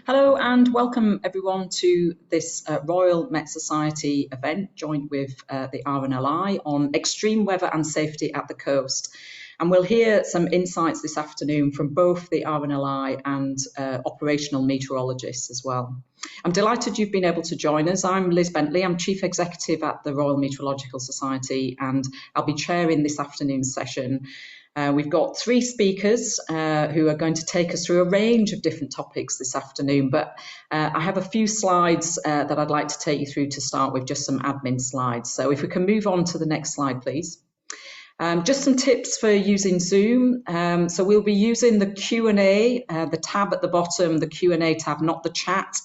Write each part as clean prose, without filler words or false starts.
Hello and welcome everyone to this Royal Met Society event joined with the RNLI on extreme weather and safety at the coast. And we'll hear some insights this afternoon from both the RNLI and operational meteorologists as well. I'm delighted you've been able to join us. I'm Liz Bentley, I'm Chief Executive at the Royal Meteorological Society, and I'll be chairing this afternoon's session. We've got three speakers who are going to take us through a range of different topics this afternoon, but I have a few slides that I'd like to take you through to start with, just some admin slides. So if we can move on to the next slide, please. Just some tips for using Zoom. So we'll be using the Q&A, the tab at the bottom, the Q&A tab, not the chat.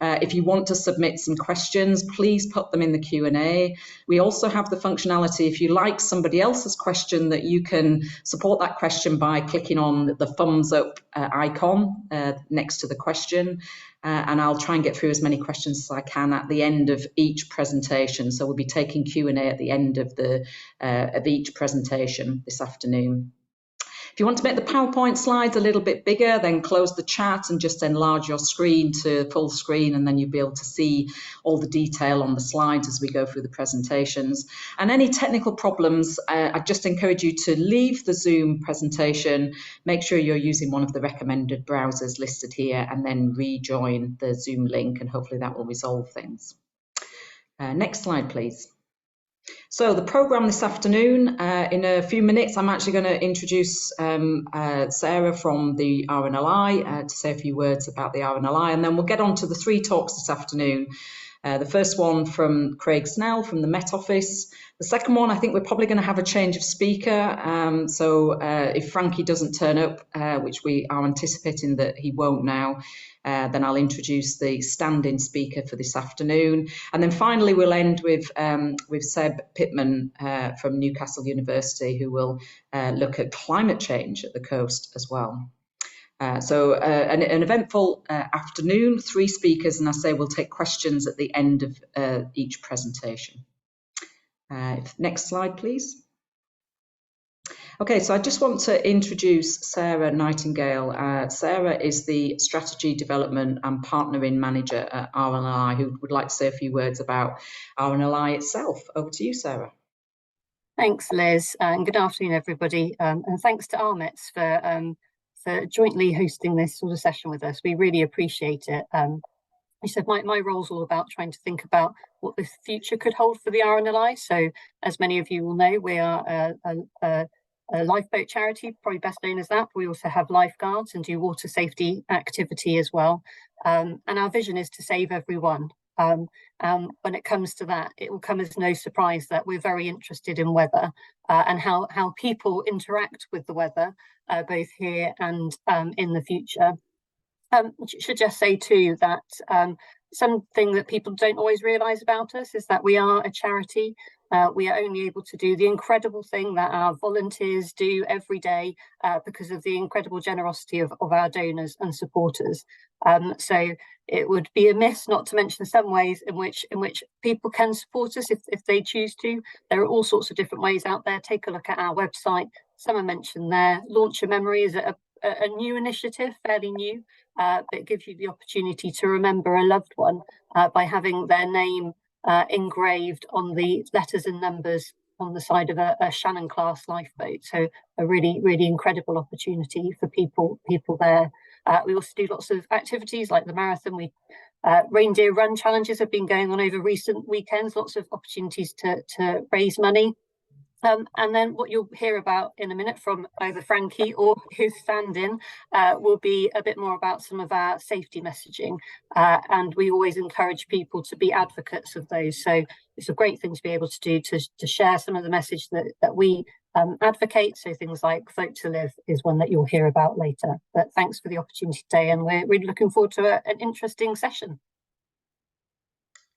If you want to submit some questions, please put them in the Q&A. We also have the functionality, if you like somebody else's question, that you can support that question by clicking on the thumbs up icon next to the question. And I'll try and get through as many questions as I can at the end of each presentation. So we'll be taking Q&A at the end of each presentation this afternoon. If you want to make the PowerPoint slides a little bit bigger, then close the chat and just enlarge your screen to full screen, and then you'll be able to see all the detail on the slides as we go through the presentations. And any technical problems, I just encourage you to leave the Zoom presentation, make sure you're using one of the recommended browsers listed here, and then rejoin the Zoom link, and hopefully that will resolve things. Next slide, please. So the programme this afternoon, in a few minutes, I'm actually going to introduce Sarah from the RNLI to say a few words about the RNLI, and then we'll get on to the three talks this afternoon. The first one from Craig Snell from the Met Office. The second one, I think we're probably going to have a change of speaker. So if Frankie doesn't turn up, which we are anticipating that he won't now, then I'll introduce the stand-in speaker for this afternoon. And then finally, we'll end with Seb Pittman from Newcastle University, who will look at climate change at the coast as well. So an eventful afternoon, three speakers, and I say we'll take questions at the end of each presentation. Next slide, please. Okay, so I just want to introduce Sarah Nightingale. Sarah is the Strategy Development and Partnering Manager at RNLI, who would like to say a few words about RNLI itself. Over to you, Sarah. Thanks, Liz, and good afternoon, everybody. And thanks to RMetS for jointly hosting this sort of session with us. We really appreciate it. You said my role is all about trying to think about what the future could hold for the RNLI. So as many of you will know, we are a lifeboat charity, probably best known as that. We also have lifeguards and do water safety activity as well. And our vision is to save everyone. When it comes to that, it will come as no surprise that we're very interested in weather and how people interact with the weather, both here and in the future. Should just say too that something that people don't always realise about us is that we are a charity. We are only able to do the incredible thing that our volunteers do every day because of the incredible generosity of our donors and supporters. So it would be amiss not to mention some ways in which people can support us if they choose to. There are all sorts of different ways out there. Take a look at our website. Some are mentioned there. Launch Your Memory is a new initiative, fairly new, but it gives you the opportunity to remember a loved one by having their name engraved on the letters and numbers on the side of a Shannon class lifeboat. So a really, really incredible opportunity for people there. We also do lots of activities like the marathon. Reindeer run challenges have been going on over recent weekends, lots of opportunities to raise money. And then what you'll hear about in a minute from either Frankie or his stand-in will be a bit more about some of our safety messaging. And we always encourage people to be advocates of those. So it's a great thing to be able to do to share some of the message that we advocate. So things like Vote to Live is one that you'll hear about later. But thanks for the opportunity today, and we're really looking forward to an interesting session.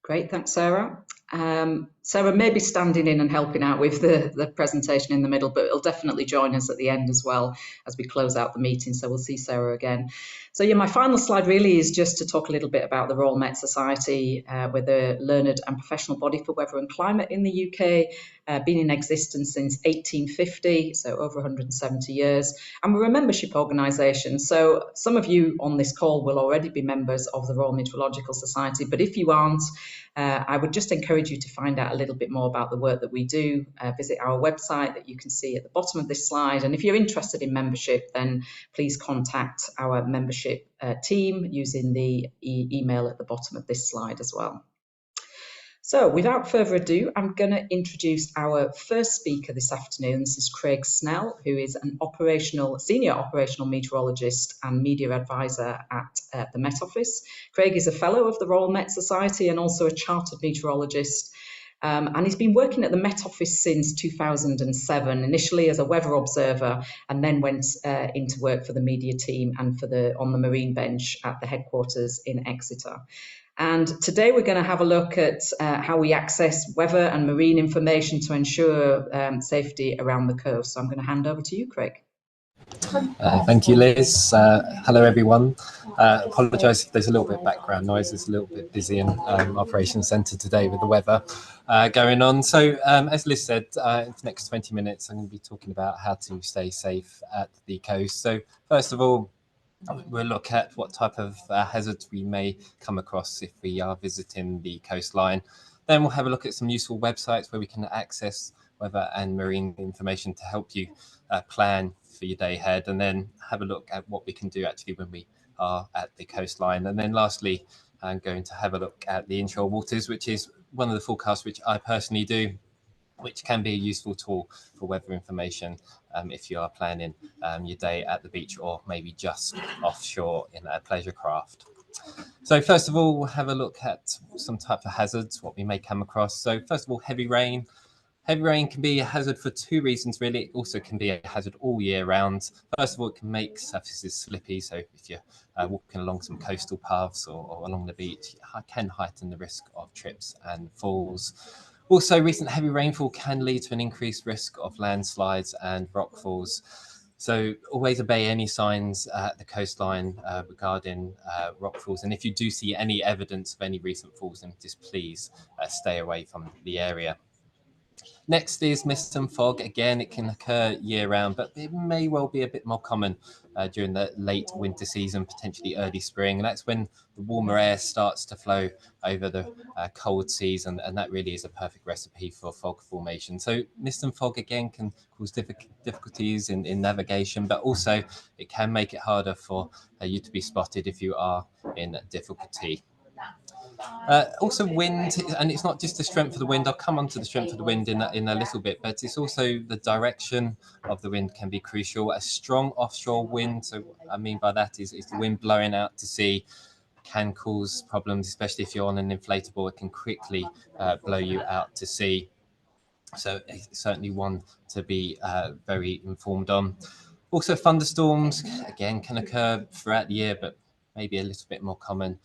Great, thanks, Sarah. Sarah may be standing in and helping out with the presentation in the middle, but it'll definitely join us at the end as well as we close out the meeting. So we'll see Sarah again. So yeah, my final slide really is just to talk a little bit about the RMetS Society. We're the learned and professional body for weather and climate in the UK, been in existence since 1850, so over 170 years. And we're a membership organisation. So some of you on this call will already be members of the Royal Meteorological Society, but if you aren't, I would just encourage you to find out a little bit more about the work that we do. Visit our website that you can see at the bottom of this slide. And if you're interested in membership, then please contact our membership team using the email at the bottom of this slide as well. So without further ado, I'm going to introduce our first speaker this afternoon. This is Craig Snell, who is an senior operational meteorologist and media advisor at the Met Office. Craig is a fellow of the Royal Met Society and also a chartered meteorologist. And he's been working at the Met Office since 2007, initially as a weather observer, and then went into work for the media team and on the marine bench at the headquarters in Exeter. And today we're going to have a look at how we access weather and marine information to ensure safety around the coast. So I'm going to hand over to you, Craig. Thank you, Liz. Hello, everyone. Apologise if there's a little bit of background noise. It's a little bit busy in Operations Centre today with the weather going on. So, as Liz said, in the next 20 minutes, I'm going to be talking about how to stay safe at the coast. So, first of all, we'll look at what type of hazards we may come across if we are visiting the coastline. Then we'll have a look at some useful websites where we can access weather and marine information to help you plan for your day ahead, and then have a look at what we can do actually when we are at the coastline. And then lastly, I'm going to have a look at the inshore waters, which is one of the forecasts which I personally do, which can be a useful tool for weather information if you are planning your day at the beach or maybe just offshore in a pleasure craft. So first of all, we'll have a look at some type of hazards, what we may come across. So first of all, heavy rain. Heavy rain can be a hazard for two reasons, really. It also can be a hazard all year round. First of all, it can make surfaces slippy. So if you're walking along some coastal paths or along the beach, it can heighten the risk of trips and falls. Also, recent heavy rainfall can lead to an increased risk of landslides and rockfalls. So always obey any signs at the coastline regarding rockfalls. And if you do see any evidence of any recent falls, then just please stay away from the area. Next is mist and fog. Again, it can occur year round, but it may well be a bit more common during the late winter season, potentially early spring. And that's when the warmer air starts to flow over the cold seas, and that really is a perfect recipe for fog formation. So mist and fog, again, can cause difficulties in navigation, but also it can make it harder for you to be spotted if you are in difficulty. Also wind, and it's not just the strength of the wind. I'll come on to the strength of the wind in a little bit, but it's also the direction of the wind can be crucial. A strong offshore wind, so what I mean by that is the wind blowing out to sea, can cause problems, especially if you're on an inflatable. It can quickly blow you out to sea. So it's certainly one to be very informed on. Also, thunderstorms, again, can occur throughout the year, but maybe a little bit more common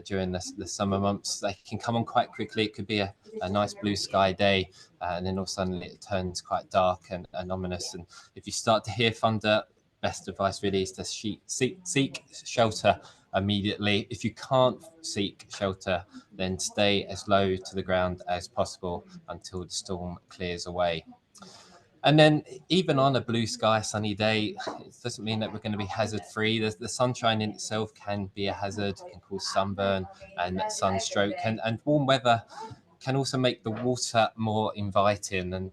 during the summer months. They can come on quite quickly. It could be a nice blue sky day, and then all of a sudden it turns quite dark and ominous. And if you start to hear thunder, best advice really is to seek shelter immediately. If you can't seek shelter, then stay as low to the ground as possible until the storm clears away. And then even on a blue sky, sunny day, it doesn't mean that we're going to be hazard free. The sunshine in itself can be a hazard, can cause sunburn and sunstroke, and warm weather can also make the water more inviting, and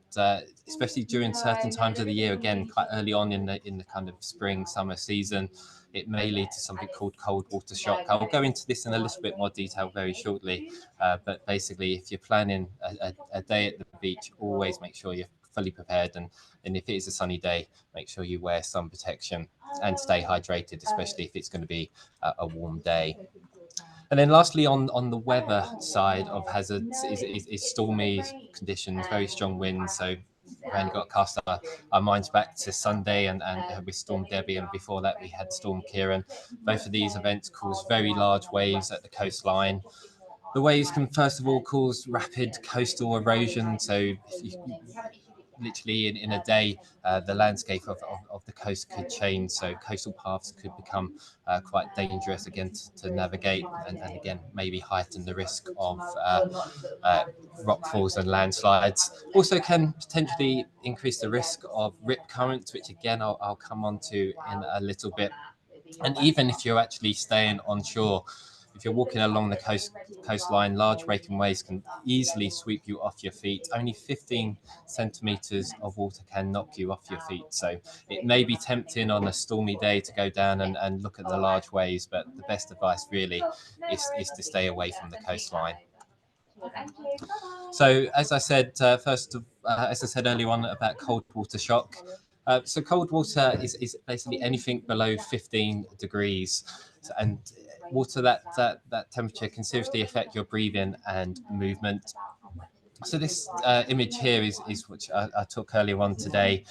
especially during certain times of the year, again, quite early on in the kind of spring, summer season, it may lead to something called cold water shock. I'll go into this in a little bit more detail very shortly, but basically, if you're planning a day at the beach, always make sure you're fully prepared, and if it is a sunny day, make sure you wear sun protection and stay hydrated, especially if it's going to be a warm day. And then lastly, on the weather side of hazards is stormy conditions, very strong winds. So we've only got to cast our minds back to Sunday and with Storm Debbie, and before that we had Storm Kieran. Both of these events caused very large waves at the coastline. The waves can first of all cause rapid coastal erosion. So if you, literally in a day, the landscape of the coast could change. So coastal paths could become quite dangerous again to navigate, and again maybe heighten the risk of rockfalls and landslides. Also can potentially increase the risk of rip currents, which again I'll come on to in a little bit. And even if you're actually staying on shore, if you're walking along the coastline, large breaking waves can easily sweep you off your feet. Only 15 centimeters of water can knock you off your feet. So it may be tempting on a stormy day to go down and look at the large waves, but the best advice really is to stay away from the coastline. So as I said, as I said earlier on about cold water shock. So cold water is basically anything below 15 degrees. And water that temperature can seriously affect your breathing and movement. So this image here is which I took earlier on today.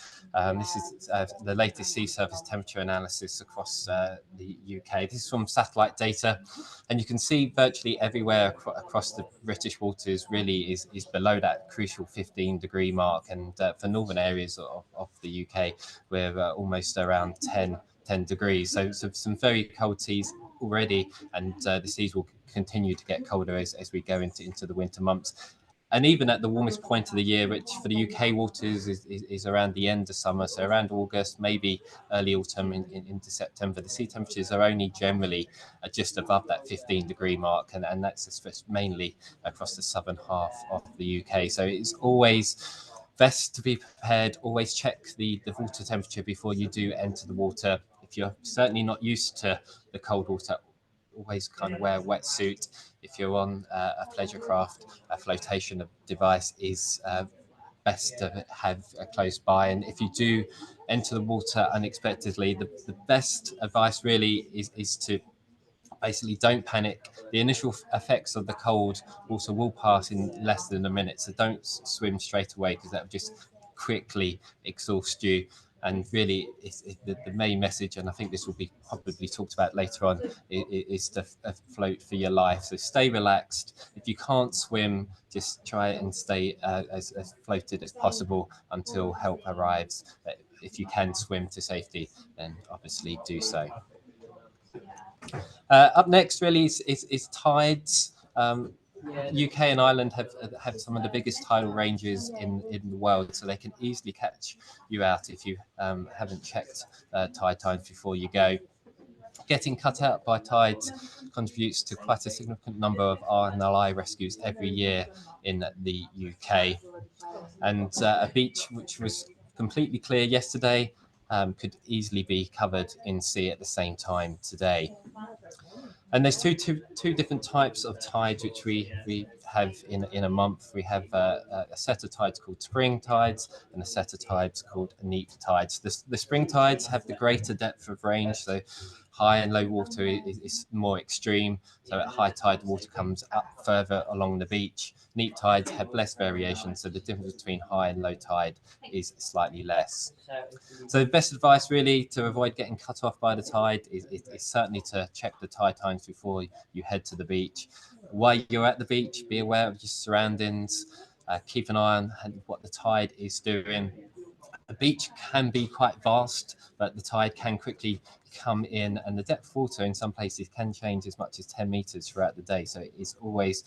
This is the latest sea surface temperature analysis across the UK. This is from satellite data, and you can see virtually everywhere across the British waters really is below that crucial 15-degree mark. And for northern areas of the UK, we're almost around 10 degrees. So some very cold seas already, and the seas will continue to get colder as we go into the winter months. And even at the warmest point of the year, which for the UK waters is around the end of summer, so around August, maybe early autumn into September, the sea temperatures are only generally just above that 15-degree mark, and that's mainly across the southern half of the UK. So it's always best to be prepared. Always check the water temperature before you do enter the water. If you're certainly not used to the cold water, always kind of wear a wetsuit. If you're on a pleasure craft, a flotation device is best to have close by. And if you do enter the water unexpectedly, the best advice really is to basically don't panic. The initial effects of the cold water will pass in less than a minute, so don't swim straight away because that will just quickly exhaust you. And really, the main message, and I think this will be probably talked about later on, is to float for your life. So stay relaxed. If you can't swim, just try and stay as floated as possible until help arrives. If you can swim to safety, then obviously do so. Up next really is tides. UK and Ireland have some of the biggest tidal ranges in the world, so they can easily catch you out if you haven't checked tide times before you go. Getting cut out by tides contributes to quite a significant number of RNLI rescues every year in the UK. And a beach which was completely clear yesterday could easily be covered in sea at the same time today. And there's two different types of tides which we have in a month. We have a set of tides called spring tides and a set of tides called neap tides. The spring tides have the greater depth of range, so high and low water is more extreme. So at high tide, the water comes up further along the beach. Neap tides have less variation, so the difference between high and low tide is slightly less. So the best advice really to avoid getting cut off by the tide is certainly to check the tide times before you head to the beach. While you're at the beach, be aware of your surroundings, keep an eye on what the tide is doing. The beach can be quite vast, but the tide can quickly come in, and the depth of water in some places can change as much as 10 meters throughout the day. So it is always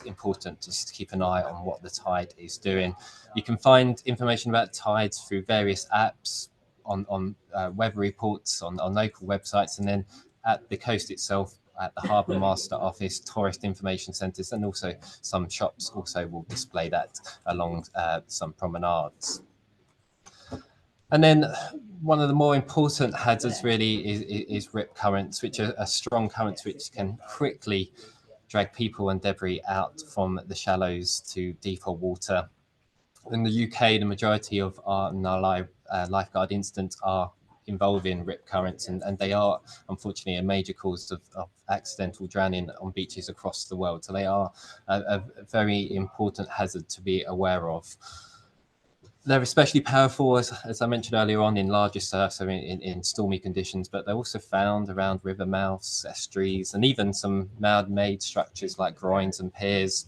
important just to keep an eye on what the tide is doing. You can find information about tides through various apps, on weather reports, on local websites, and then at the coast itself, at the Harbour Master Office, tourist information centres, and also some shops also will display that along some promenades. And then one of the more important hazards really is rip currents, which are strong currents which can quickly drag people and debris out from the shallows to deeper water. In the UK, the majority of our lifeguard incidents are involving rip currents, and they are unfortunately a major cause of accidental drowning on beaches across the world. So they are a very important hazard to be aware of. They're especially powerful, as I mentioned earlier on, in larger surf, so in stormy conditions, but they're also found around river mouths, estuaries, and even some man-made structures like groins and piers.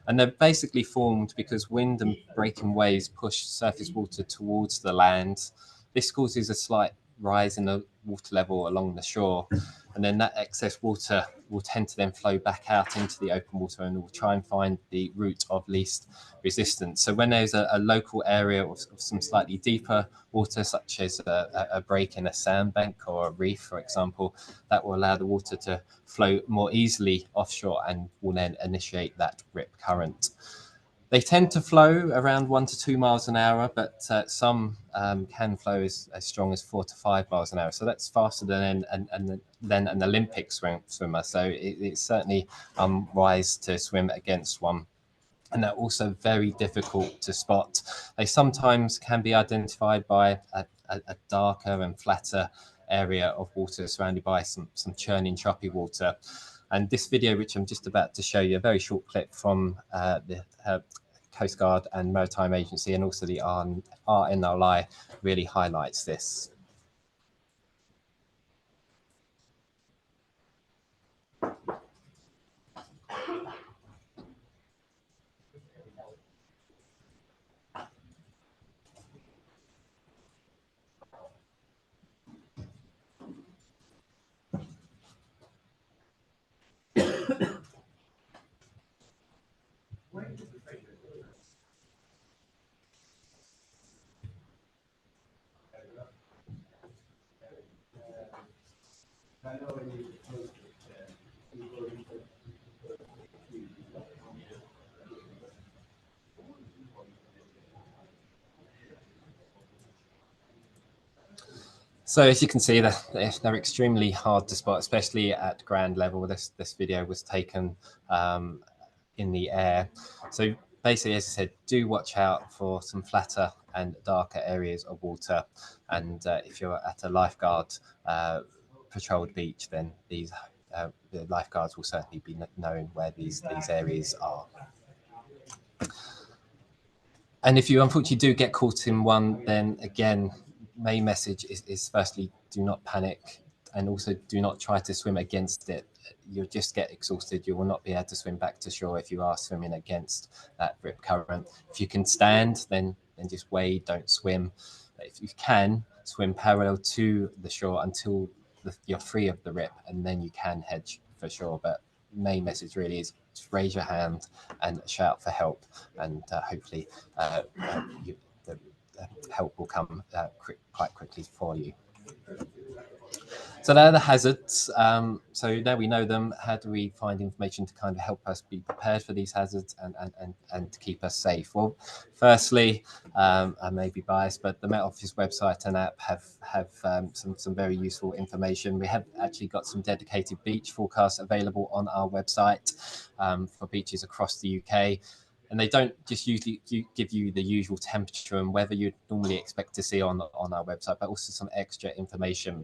And they're basically formed because wind and breaking waves push surface water towards the land. This causes a slight rise in the water level along the shore. And then that excess water will tend to then flow back out into the open water and will try and find the route of least resistance. So when there's a local area of some slightly deeper water, such as a break in a sandbank or a reef, for example, that will allow the water to flow more easily offshore and will then initiate that rip current. They tend to flow around 1 to 2 miles an hour, but some can flow as strong as 4 to 5 miles an hour. So that's faster than an Olympic swimmer. So it's certainly wise to swim against one. And they're also very difficult to spot. They sometimes can be identified by a darker and flatter area of water surrounded by some churning, choppy water. And this video, which I'm just about to show you, a very short clip from the Coast Guard and Maritime Agency and also the RNLI, really highlights this. So as you can see, they're extremely hard to spot, especially at ground level. This video was taken in the air. So basically, as I said, do watch out for some flatter and darker areas of water. And if you're at a lifeguard patrolled beach, then the lifeguards will certainly be knowing where these areas are. And if you unfortunately do get caught in one, then again, main message is firstly, do not panic, and also do not try to swim against it. You'll just get exhausted. You will not be able to swim back to shore if you are swimming against that rip current. If you can stand, then just wade, don't swim. If you can, swim parallel to the shore until you're free of the rip, and then you can head for shore. But main message really is just raise your hand and shout for help, and hopefully the help will come quite quickly for you. So they're the hazards. So now we know them. How do we find information to kind of help us be prepared for these hazards and to keep us safe? Well, firstly, I may be biased, but the Met Office website and app have some very useful information. We have actually got some dedicated beach forecasts available on our website for beaches across the UK. And they don't just usually give you the usual temperature and weather you'd normally expect to see on our website, but also some extra information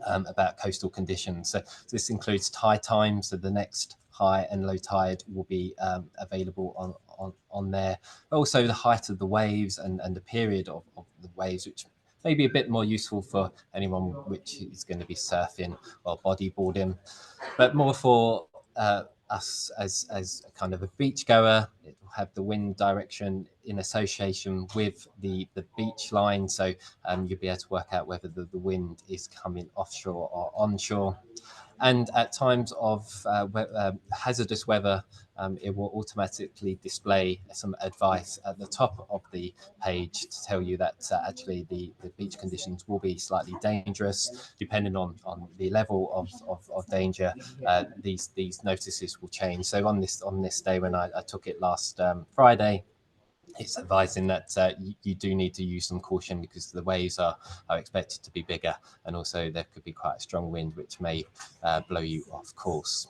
about coastal conditions. So this includes tide times. So the next high and low tide will be available on there. But also the height of the waves and the period of the waves, which may be a bit more useful for anyone which is going to be surfing or bodyboarding, but more for us as a kind of a beach goer. It will have the wind direction in association with the beach line, so you'll be able to work out whether the wind is coming offshore or onshore. And at times of hazardous weather, it will automatically display some advice at the top of the page to tell you that actually the beach conditions will be slightly dangerous. Depending on the level of danger, these notices will change. So on this day when I took it last Friday, it's advising that you do need to use some caution because the waves are expected to be bigger, and also there could be quite a strong wind which may blow you off course.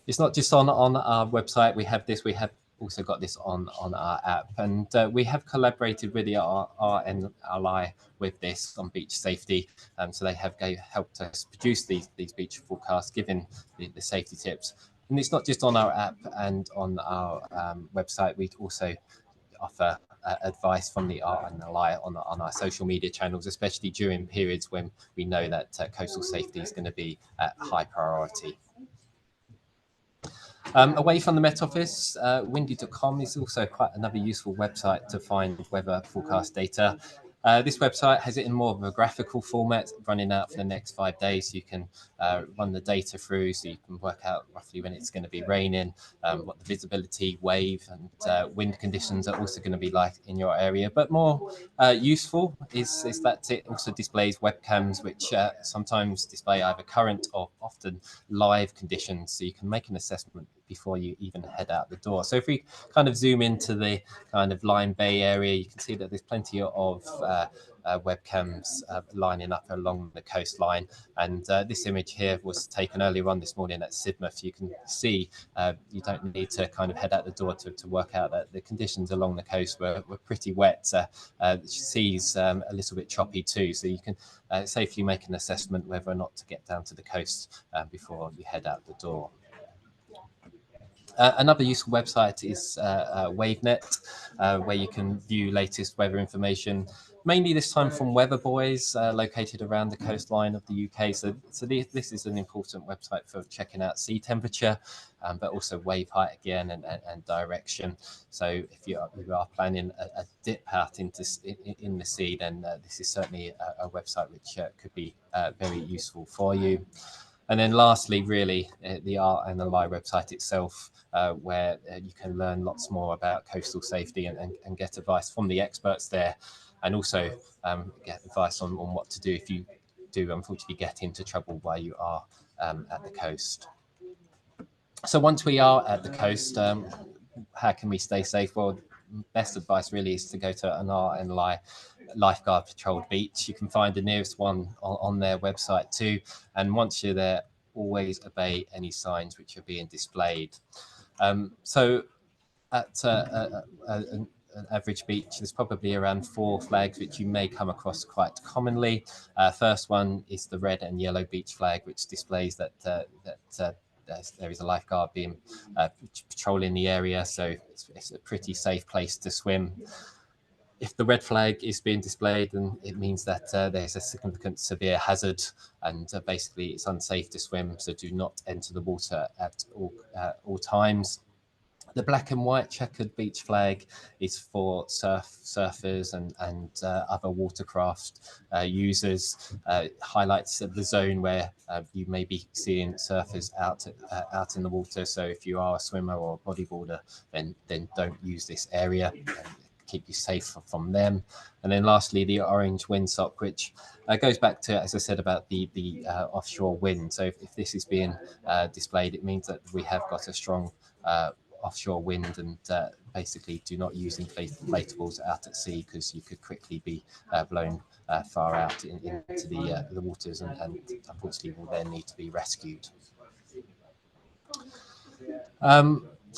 It's not just on our website. We have also got this on our app, and we have collaborated with the RNLI with this on beach safety. So they have helped us produce these beach forecasts, giving the safety tips. And it's not just on our app and on our website. We also offer advice from the RNLI on our social media channels, especially during periods when we know that coastal safety is going to be at high priority. Away from the Met Office, windy.com is also quite another useful website to find weather forecast data. This website has it in more of a graphical format running out for the next 5 days. You can run the data through, so you can work out roughly when it's going to be raining, what the visibility, wave and wind conditions are also going to be like in your area. But more useful is that it also displays webcams, which sometimes display either current or often live conditions, so you can make an assessment before you even head out the door. So if we kind of zoom into the kind of Lyme Bay area, you can see that there's plenty of webcams lining up along the coastline. And this image here was taken earlier on this morning at Sidmouth. You can see you don't need to kind of head out the door to work out that the conditions along the coast were pretty wet. The sea's a little bit choppy too, so you can safely make an assessment whether or not to get down to the coast before you head out the door. Another useful website is WaveNet, where you can view latest weather information, mainly this time from weather buoys located around the coastline of the UK. So this is an important website for checking out sea temperature, but also wave height again and direction. So if you are planning a dip out in the sea, then this is certainly a website which could be very useful for you. And then lastly, really, the RNLI website itself, where you can learn lots more about coastal safety and get advice from the experts there, and also get advice on what to do if you do unfortunately get into trouble while you are at the coast. So once we are at the coast, how can we stay safe? Well, best advice really is to go to an RNLI lifeguard patrolled beach. You can find the nearest one on their website too. And once you're there, always obey any signs which are being displayed. So at an average beach, there's probably around 4 flags which you may come across quite commonly. First one is the red and yellow beach flag, which displays that there is a lifeguard being patrolling the area, so it's a pretty safe place to swim. If the red flag is being displayed, then it means that there's a significant severe hazard, and basically it's unsafe to swim, so do not enter the water at all times. The black and white checkered beach flag is for surfers and other watercraft users. Highlights the zone where you may be seeing surfers out in the water. So if you are a swimmer or a bodyboarder, then don't use this area. Keep you safe from them. And then lastly, the orange windsock, which goes back to, as I said, about the offshore wind. So if this is being displayed, it means that we have got a strong offshore wind, and basically do not use inflatables out at sea, because you could quickly be blown far out into the waters, and unfortunately will then need to be rescued.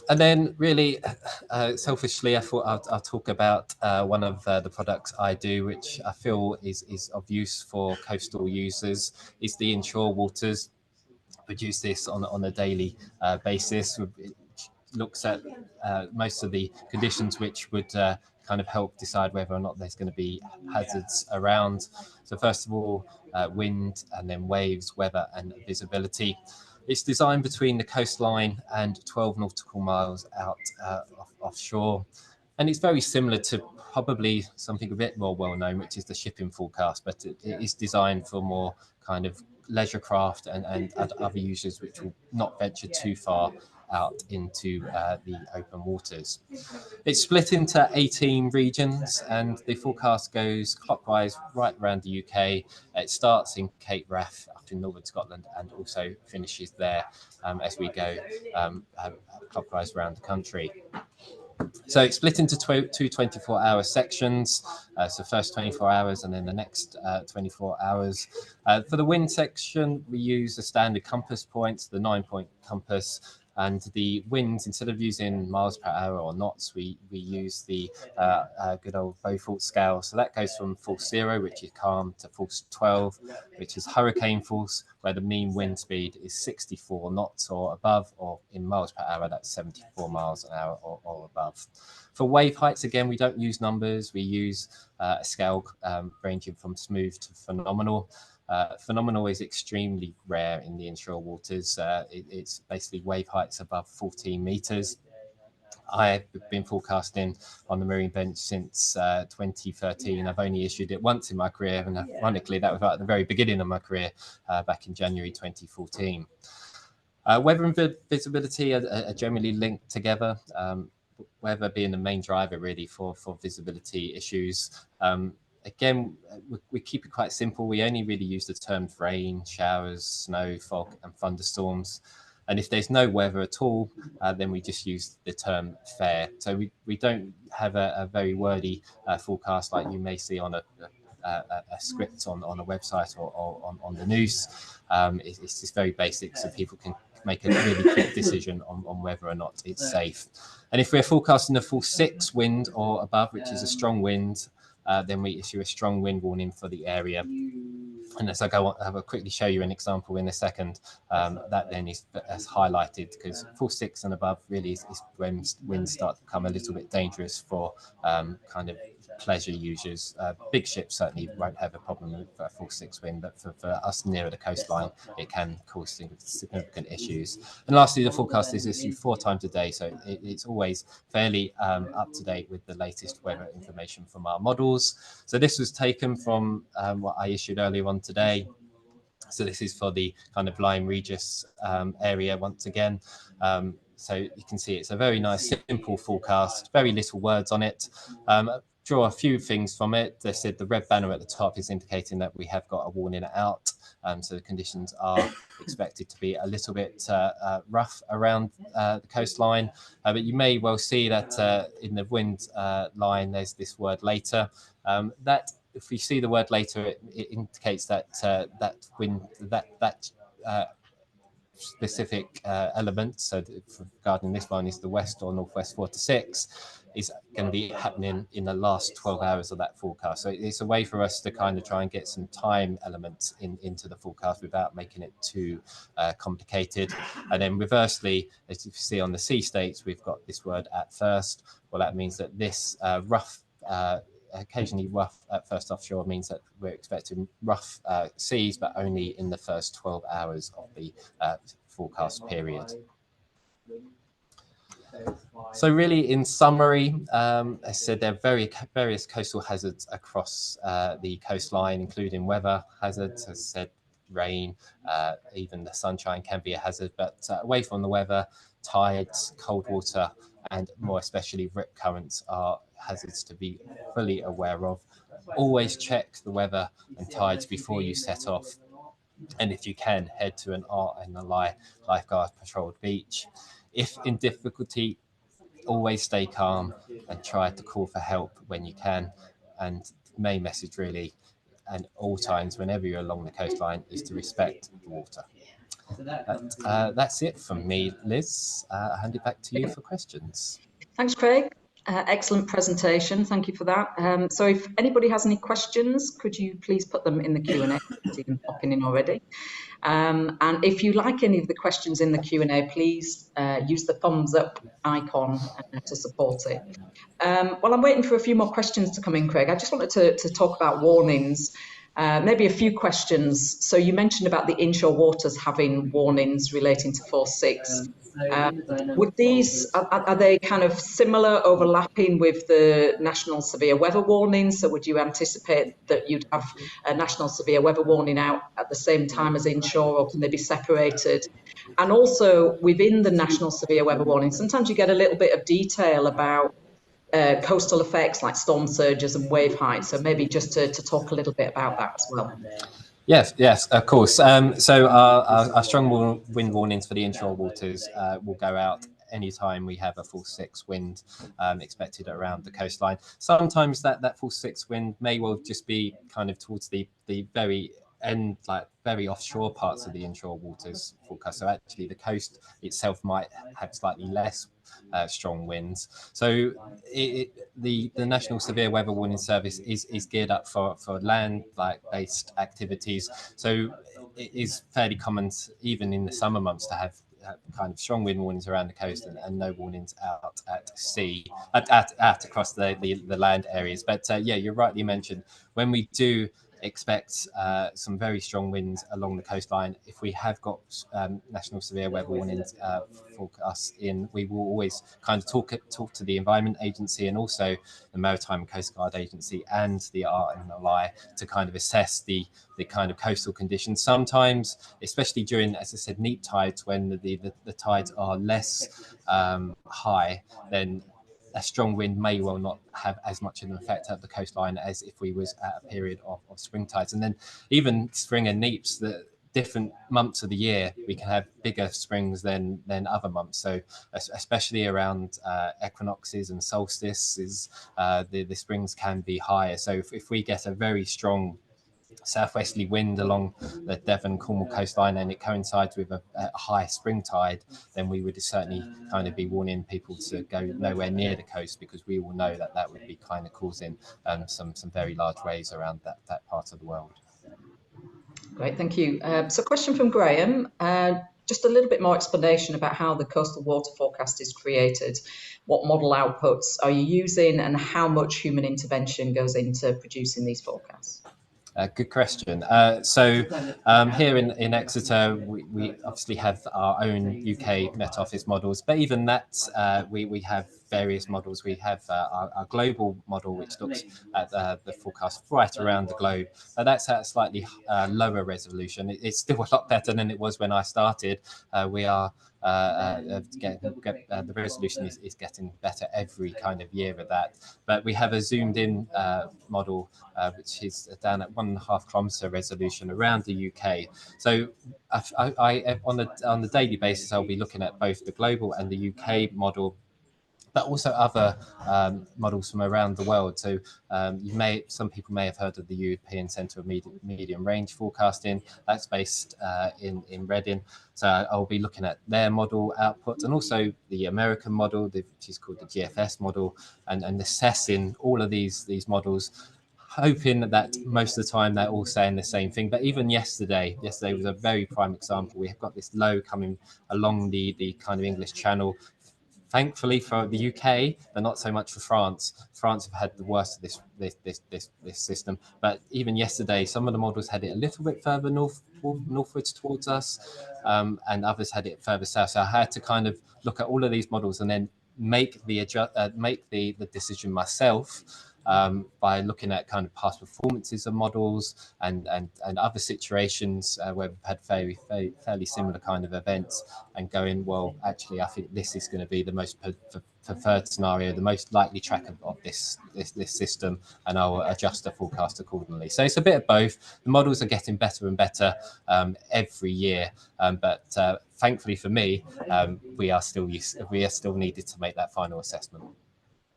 And then really selfishly, I thought I'll talk about one of the products I do, which I feel is of use for coastal users, is the inshore waters. Produce this on a daily basis. It looks at most of the conditions which would kind of help decide whether or not there's going to be hazards around. So first of all, wind, and then waves, weather and visibility. It's designed between the coastline and 12 nautical miles out offshore. And it's very similar to probably something a bit more well-known, which is the shipping forecast, but it is designed for more kind of leisure craft and other users which will not venture too far out into the open waters. It's split into 18 regions, and the forecast goes clockwise right around the UK. It starts in Cape Wrath up in northern Scotland and also finishes there as we go clockwise around the country. So it's split into two 24-hour sections. So first 24 hours and then the next 24 hours. For the wind section, we use the standard compass points, the 9-point compass. And the winds, instead of using miles per hour or knots, we use the good old Beaufort scale. So that goes from force 0, which is calm, to force 12, which is hurricane force, where the mean wind speed is 64 knots or above, or in miles per hour, that's 74 miles an hour or above. For wave heights, again, we don't use numbers. We use a scale ranging from smooth to phenomenal. Phenomenal is extremely rare in the inshore waters. It's basically wave heights above 14 meters. I've been forecasting on the marine bench since 2013. I've only issued it once in my career, and ironically, that was at the very beginning of my career, back in January 2014. Weather and visibility are generally linked together. Weather being the main driver really for visibility issues. Again, we keep it quite simple. We only really use the terms rain, showers, snow, fog, and thunderstorms. And if there's no weather at all, then we just use the term fair. So we don't have a very wordy forecast like you may see on a script on a website or on the news. It's just very basic, so people can make a really quick decision on whether or not it's safe. And if we're forecasting a full 6 wind or above, which is a strong wind, then we issue a strong wind warning for the area. And as I go on, I will quickly show you an example in a second. That then is highlighted, because full 6 and above really is when winds start to become a little bit dangerous for kind of pleasure users. Big ships certainly won't have a problem with a full 6 wind, but for us nearer the coastline, it can cause significant issues. And lastly, the forecast is issued 4 times a day, so it's always fairly up to date with the latest weather information from our models. So this was taken from what I issued earlier on today. So this is for the kind of Lyme Regis area once again. So you can see it's a very nice, simple forecast, very little words on it. Draw a few things from it. They said the red banner at the top is indicating that we have got a warning out. So the conditions are expected to be a little bit rough around the coastline. But you may well see that in the wind line, there's this word later. That if we see the word later, it indicates that that specific element. So regarding this one is the west or northwest 4 to 6 is going to be happening in the last 12 hours of that forecast. So it's a way for us to kind of try and get some time elements into the forecast without making it too complicated. And then reversely, as you see on the sea states, we've got this word at first. Well, that means that this rough occasionally rough at first offshore means that we're expecting rough seas, but only in the first 12 hours of the forecast period. So really, in summary, as I said, there are various coastal hazards across the coastline, including weather hazards. As I said, rain, even the sunshine can be a hazard, but away from the weather, tides, cold water, and more especially rip currents are hazards to be fully aware of. Always check the weather and tides before you set off. And if you can, head to an RNLI lifeguard patrolled beach. If in difficulty, always stay calm and try to call for help when you can. And the main message really, and all times, whenever you're along the coastline, is to respect the water. That's it from me, Liz. I'll hand it back to you for questions. Thanks, Craig. Excellent presentation. Thank you for that. So if anybody has any questions, could you please put them in the Q&A? You can pop in already. And if you like any of the questions in the Q&A, please use the thumbs up icon to support it. While I'm waiting for a few more questions to come in, Craig, I just wanted to talk about warnings. Maybe a few questions. So you mentioned about the inshore waters having warnings relating to 4.6. Would these, are they kind of similar, overlapping with the national severe weather warnings? So would you anticipate that you'd have a national severe weather warning out at the same time as inshore, or can they be separated? And also within the national severe weather warning, sometimes you get a little bit of detail about coastal effects like storm surges and wave heights. So maybe just to talk a little bit about that as well. Yes, of course. So our strong wind warnings for the inshore waters will go out anytime we have a full 6 wind expected around the coastline. Sometimes that full 6 wind may well just be kind of towards the very end, like very offshore parts of the inshore waters forecast. So actually the coast itself might have slightly less strong winds. So the National Severe Weather Warning Service is geared up for land based activities. So it is fairly common even in the summer months to have kind of strong wind warnings around the coast and no warnings out at sea, at across the land areas. But yeah, you're rightly mentioned, when we do expect some very strong winds along the coastline, if we have got national severe weather warnings forecasts in, we will always kind of talk to the Environment Agency and also the Maritime and Coast Guard Agency and the RNLI to kind of assess the kind of coastal conditions. Sometimes, especially during, as I said, neap tides, when the tides are less high, then a strong wind may well not have as much of an effect at the coastline as if we was at a period of spring tides. And then even spring and neaps, the different months of the year, we can have bigger springs than other months. So especially around equinoxes and solstices, the springs can be higher. So if we get a very strong southwesterly wind along the Devon Cornwall coastline and it coincides with a high spring tide, then we would certainly kind of be warning people to go nowhere near the coast, because we all know that would be kind of causing some very large waves around that part of the world. Great, thank you. So question from Graham, just a little bit more explanation about how the coastal water forecast is created. What model outputs are you using and how much human intervention goes into producing these forecasts? Good question. So here in Exeter, we obviously have our own UK Met Office models, but even that, we have various models. We have our global model, which looks at the forecast right around the globe. That's at a slightly lower resolution. It's still a lot better than it was when I started. We are the resolution is getting better every kind of year with that. But we have a zoomed in model, which is down at 1.5 kilometre resolution around the UK. So I on the daily basis, I'll be looking at both the global and the UK model, but also other models from around the world. So some people may have heard of the European Centre of Medium Range Forecasting. That's based in Reading. So I'll be looking at their model output and also the American model, which is called the GFS model, and assessing all of these models, hoping that most of the time they're all saying the same thing. But even yesterday was a very prime example. We have got this low coming along the kind of English Channel. Thankfully for the UK, but not so much for France. France have had the worst of this system. But even yesterday, some of the models had it a little bit further northwards towards us, and others had it further south. So I had to kind of look at all of these models and then make the decision myself, by looking at kind of past performances of models and other situations where we've had fairly similar kind of events, and going, well, actually, I think this is going to be the most preferred scenario, the most likely track of this system, and I'll adjust the forecast accordingly. So it's a bit of both. The models are getting better and better every year, but thankfully for me, we are still needed to make that final assessment.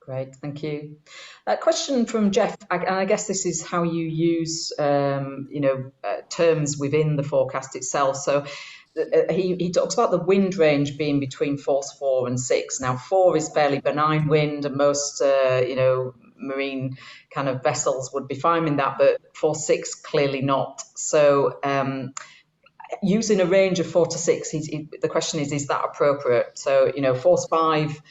Great, thank you. A question from Jeff, and I guess this is how you use terms within the forecast itself. So he talks about the wind range being between force 4 and 6. Now 4 is fairly benign wind, and most marine kind of vessels would be fine in that, but force 6 clearly not. So using a range of 4 to 6, the question is that appropriate? So force 5.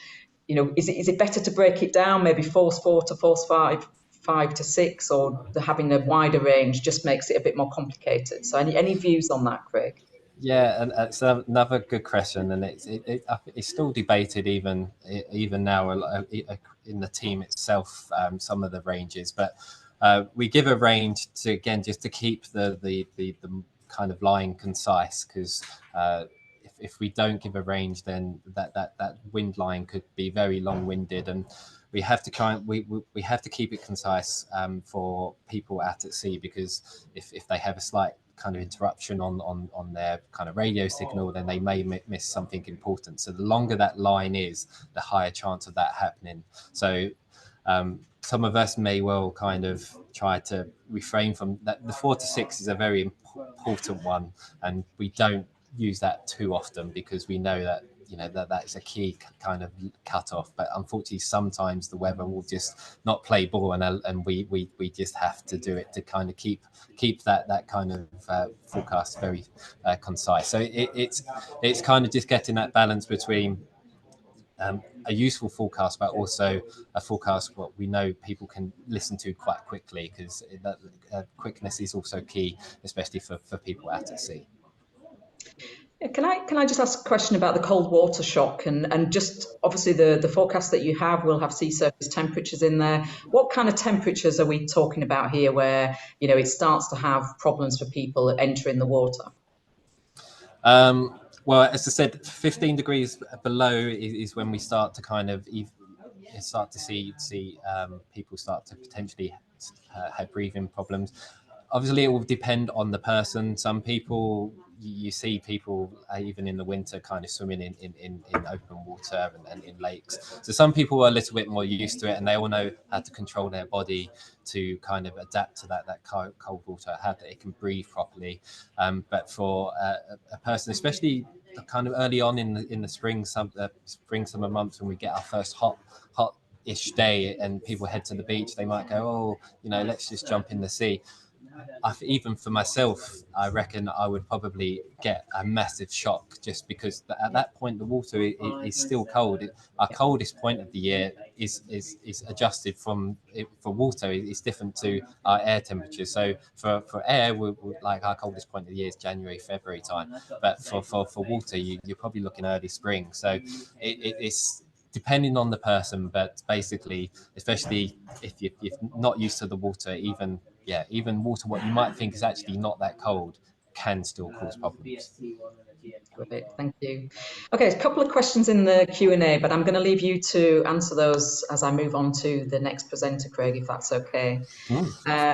Is it better to break it down, maybe force 4 to force 5, 5 to 6, or having a wider range just makes it a bit more complicated? So any views on that, Craig? Yeah, and it's another good question, and it's still debated even now in the team itself, some of the ranges. But we give a range just to keep the kind of line concise, because if we don't give a range, then that wind line could be very long-winded, and we have to we have to keep it concise for people out at sea, because if they have a slight kind of interruption on their kind of radio signal, then they may miss something important. So the longer that line is, the higher chance of that happening. So some of us may well kind of try to refrain from that. The 4 to 6 is a very important one, and we don't use that too often, because we know that that's a key kind of cut-off. But unfortunately, sometimes the weather will just not play ball, and we just have to do it to kind of keep that kind of forecast very concise. So it's kind of just getting that balance between a useful forecast, but also a forecast what we know people can listen to quite quickly, because that quickness is also key, especially for people out at sea. Can I just ask a question about the cold water shock, and just obviously the forecast that you have will have sea surface temperatures in there. What kind of temperatures are we talking about here where, it starts to have problems for people entering the water? Well, as I said, 15 degrees below is when we start to kind of start to see people start to potentially have breathing problems. Obviously, it will depend on the person. Some people, you see people even in the winter kind of swimming in open water and in lakes. So some people are a little bit more used to it, and they all know how to control their body to kind of adapt to that cold water, how they can breathe properly. But for a person, especially kind of early on in the spring summer months, when we get our first hot-ish day and people head to the beach, they might go, let's just jump in the sea. Even for myself, I reckon I would probably get a massive shock, just because at that point the water is still cold. Our coldest point of the year is adjusted for water. It's different to our air temperature. So for air, we're like our coldest point of the year is January, February time. But for water, you're probably looking early spring. So it's depending on the person, but basically, especially if you're not used to the water, even water, what you might think is actually not that cold, can still cause problems. Great, thank you. Okay, a couple of questions in the Q&A, but I'm going to leave you to answer those as I move on to the next presenter, Craig, if that's okay.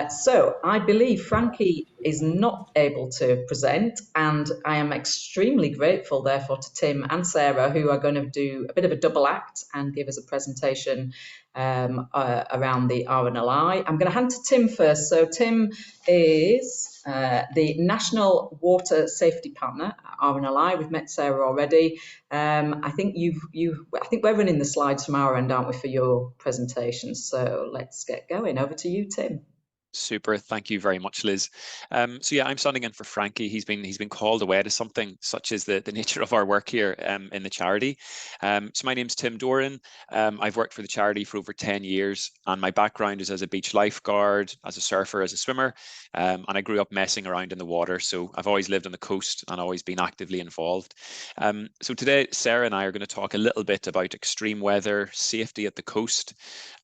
So I believe Frankie is not able to present, and I am extremely grateful, therefore, to Tim and Sarah, who are going to do a bit of a double act and give us a presentation around the RNLI. I'm going to hand to Tim first. So Tim is the National Water Safety Partner at RNLI. We've met Sarah already. I think I think we're running the slides from our end, aren't we, for your presentation? So let's get going. Over to you, Tim. Super, thank you very much, Liz. So yeah, I'm standing in for Frankie. He's been called away to something, such as the nature of our work here in the charity. So my name's Tim Doran. I've worked for the charity for over 10 years, and my background is as a beach lifeguard, as a surfer, as a swimmer, and I grew up messing around in the water. So I've always lived on the coast and always been actively involved. So today, Sarah and I are going to talk a little bit about extreme weather, safety at the coast,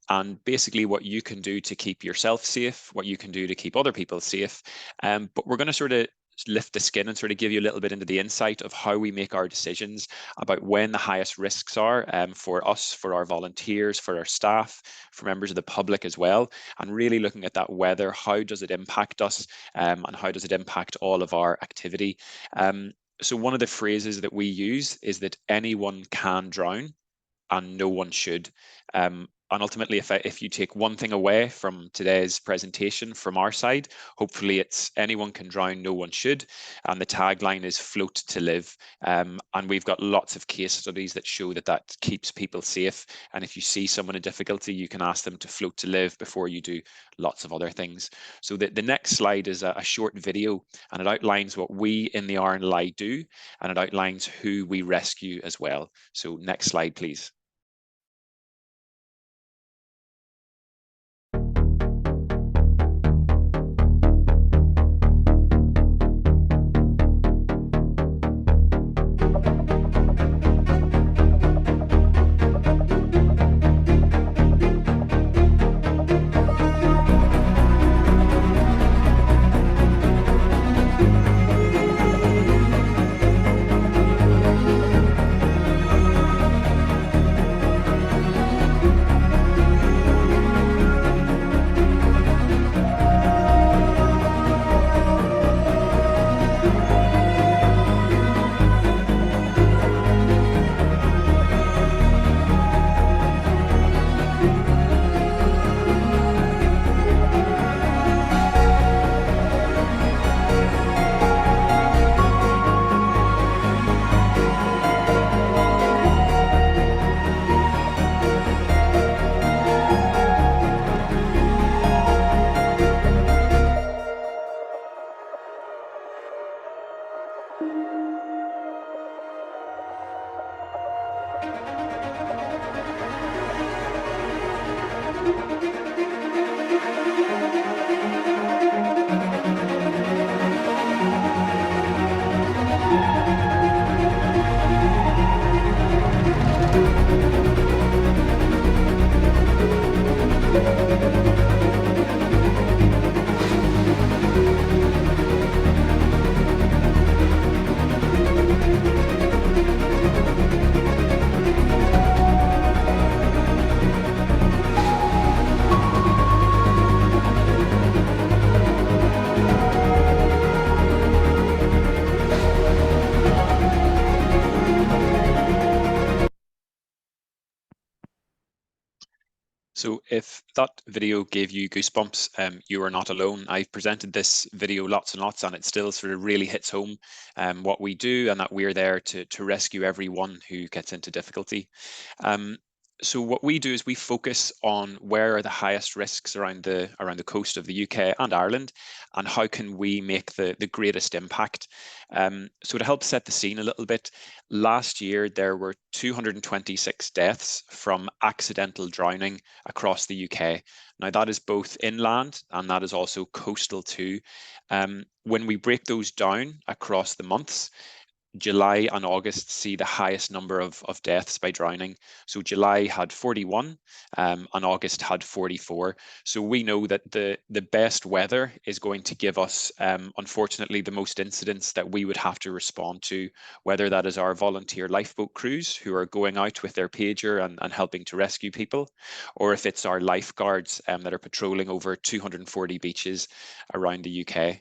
and basically what you can do to keep yourself safe, what you can do to keep other people safe. But we're going to sort of lift the skin and sort of give you a little bit into the insight of how we make our decisions about when the highest risks are for us, for our volunteers, for our staff, for members of the public as well, and really looking at that weather. How does it impact us, and how does it impact all of our activity? So one of the phrases that we use is that anyone can drown and no one should. And ultimately, if you take one thing away from today's presentation from our side, hopefully it's anyone can drown, no one should. And the tagline is float to live. And we've got lots of case studies that show that keeps people safe. And if you see someone in difficulty, you can ask them to float to live before you do lots of other things. So the next slide is a short video, and it outlines what we in the RNLI do, and it outlines who we rescue as well. So next slide, please. if that video gave you goosebumps, you are not alone. I've presented this video lots and lots, and it still sort of really hits home what we do, and that we're there to rescue everyone who gets into difficulty. So what we do is we focus on where are the highest risks around the coast of the UK and Ireland, and how can we make the greatest impact. So to help set the scene a little bit, last year there were 226 deaths from accidental drowning across the UK. Now that is both inland and that is also coastal too. When we break those down across the months, July and August see the highest number of deaths by drowning. So July had 41 and August had 44. So we know that the best weather is going to give us, unfortunately, the most incidents that we would have to respond to, whether that is our volunteer lifeboat crews who are going out with their pager and helping to rescue people, or if it's our lifeguards that are patrolling over 240 beaches around the UK.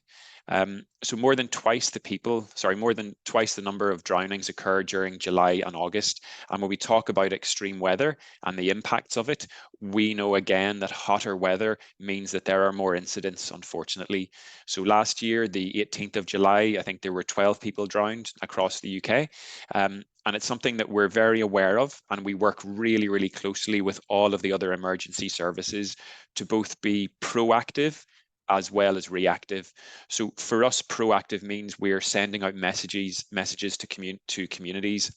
So more than twice the number of drownings occur during July and August. And when we talk about extreme weather and the impacts of it, we know again that hotter weather means that there are more incidents, unfortunately. So last year, the 18th of July, I think there were 12 people drowned across the UK. And it's something that we're very aware of, and we work really, really closely with all of the other emergency services to both be proactive as well as reactive. So for us, proactive means we're sending out messages to communities.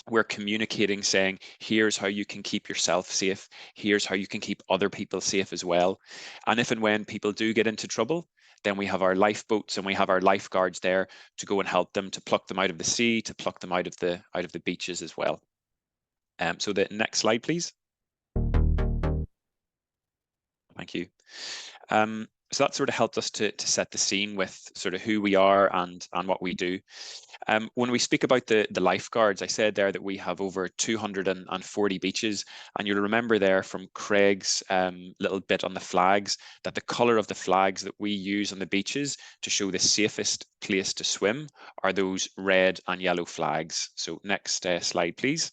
We're communicating saying, here's how you can keep yourself safe. Here's how you can keep other people safe as well. And if and when people do get into trouble, then we have our lifeboats and we have our lifeguards there to go and help them, to pluck them out of the sea, to pluck them out of the beaches as well. So the next slide, please. Thank you. So that sort of helped us to set the scene with sort of who we are and what we do. When we speak about the lifeguards, I said there that we have over 240 beaches, and you'll remember there from Craig's little bit on the flags that the colour of the flags that we use on the beaches to show the safest place to swim are those red and yellow flags. So next slide, please.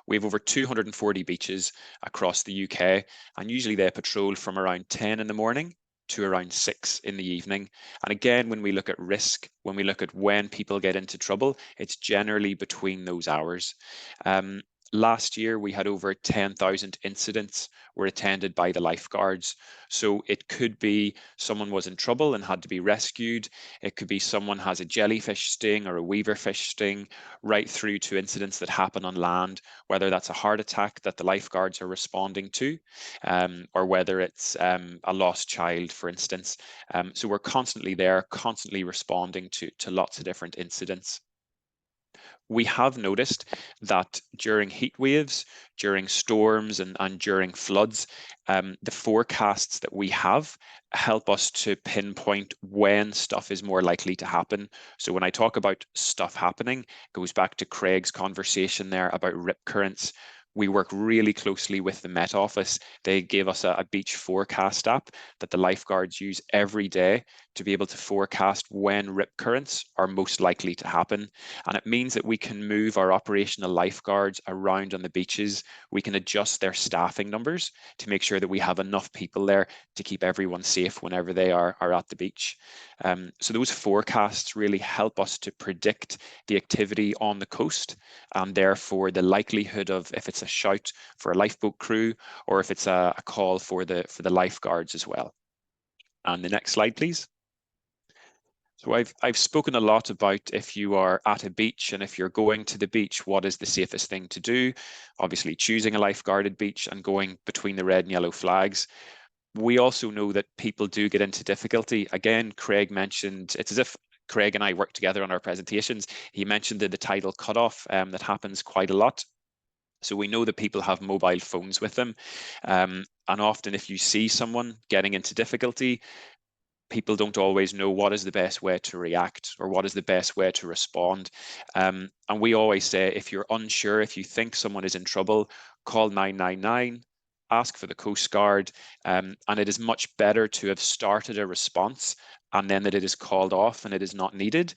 We have over 240 beaches across the UK, and usually they patrol from around 10 in the morning to around 6 in the evening. And again, when we look at risk, when we look at when people get into trouble, it's generally between those hours. Last year, we had over 10,000 incidents were attended by the lifeguards. So it could be someone was in trouble and had to be rescued. It could be someone has a jellyfish sting or a weaverfish sting, right through to incidents that happen on land, whether that's a heart attack that the lifeguards are responding to, or whether it's a lost child, for instance. So we're constantly there, constantly responding to lots of different incidents. We have noticed that during heat waves, during storms and during floods, the forecasts that we have help us to pinpoint when stuff is more likely to happen. So when I talk about stuff happening, it goes back to Craig's conversation there about rip currents. We work really closely with the Met Office. They gave us a beach forecast app that the lifeguards use every day to be able to forecast when rip currents are most likely to happen. And it means that we can move our operational lifeguards around on the beaches. We can adjust their staffing numbers to make sure that we have enough people there to keep everyone safe whenever they are at the beach. So those forecasts really help us to predict the activity on the coast, and therefore the likelihood of if it's a shout for a lifeboat crew or if it's a call for the lifeguards as well. And the next slide, please. So I've spoken a lot about if you are at a beach and if you're going to the beach, what is the safest thing to do? Obviously choosing a lifeguarded beach and going between the red and yellow flags. We also know that people do get into difficulty. Again, Craig mentioned, it's as if Craig and I work together on our presentations. He mentioned the tidal cutoff that happens quite a lot. So we know that people have mobile phones with them. And often if you see someone getting into difficulty, people don't always know what is the best way to react or what is the best way to respond. And we always say, if you're unsure, if you think someone is in trouble, call 999. ask for the Coast Guard, and it is much better to have started a response and then that it is called off and it is not needed,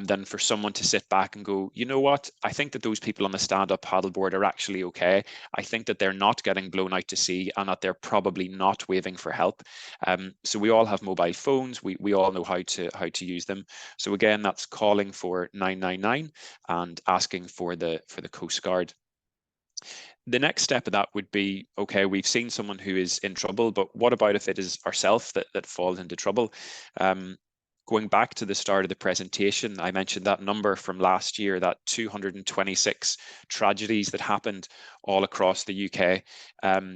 than for someone to sit back and go, you know what, I think that those people on the stand-up paddleboard are actually okay. I think that they're not getting blown out to sea and that they're probably not waving for help. So we all have mobile phones. We all know how to use them. So again, that's calling for 999 and asking for the Coast Guard. The next step of that would be, okay, we've seen someone who is in trouble, but what about if it is ourselves that falls into trouble? Going back to the start of the presentation, I mentioned that number from last year, that 226 tragedies that happened all across the UK.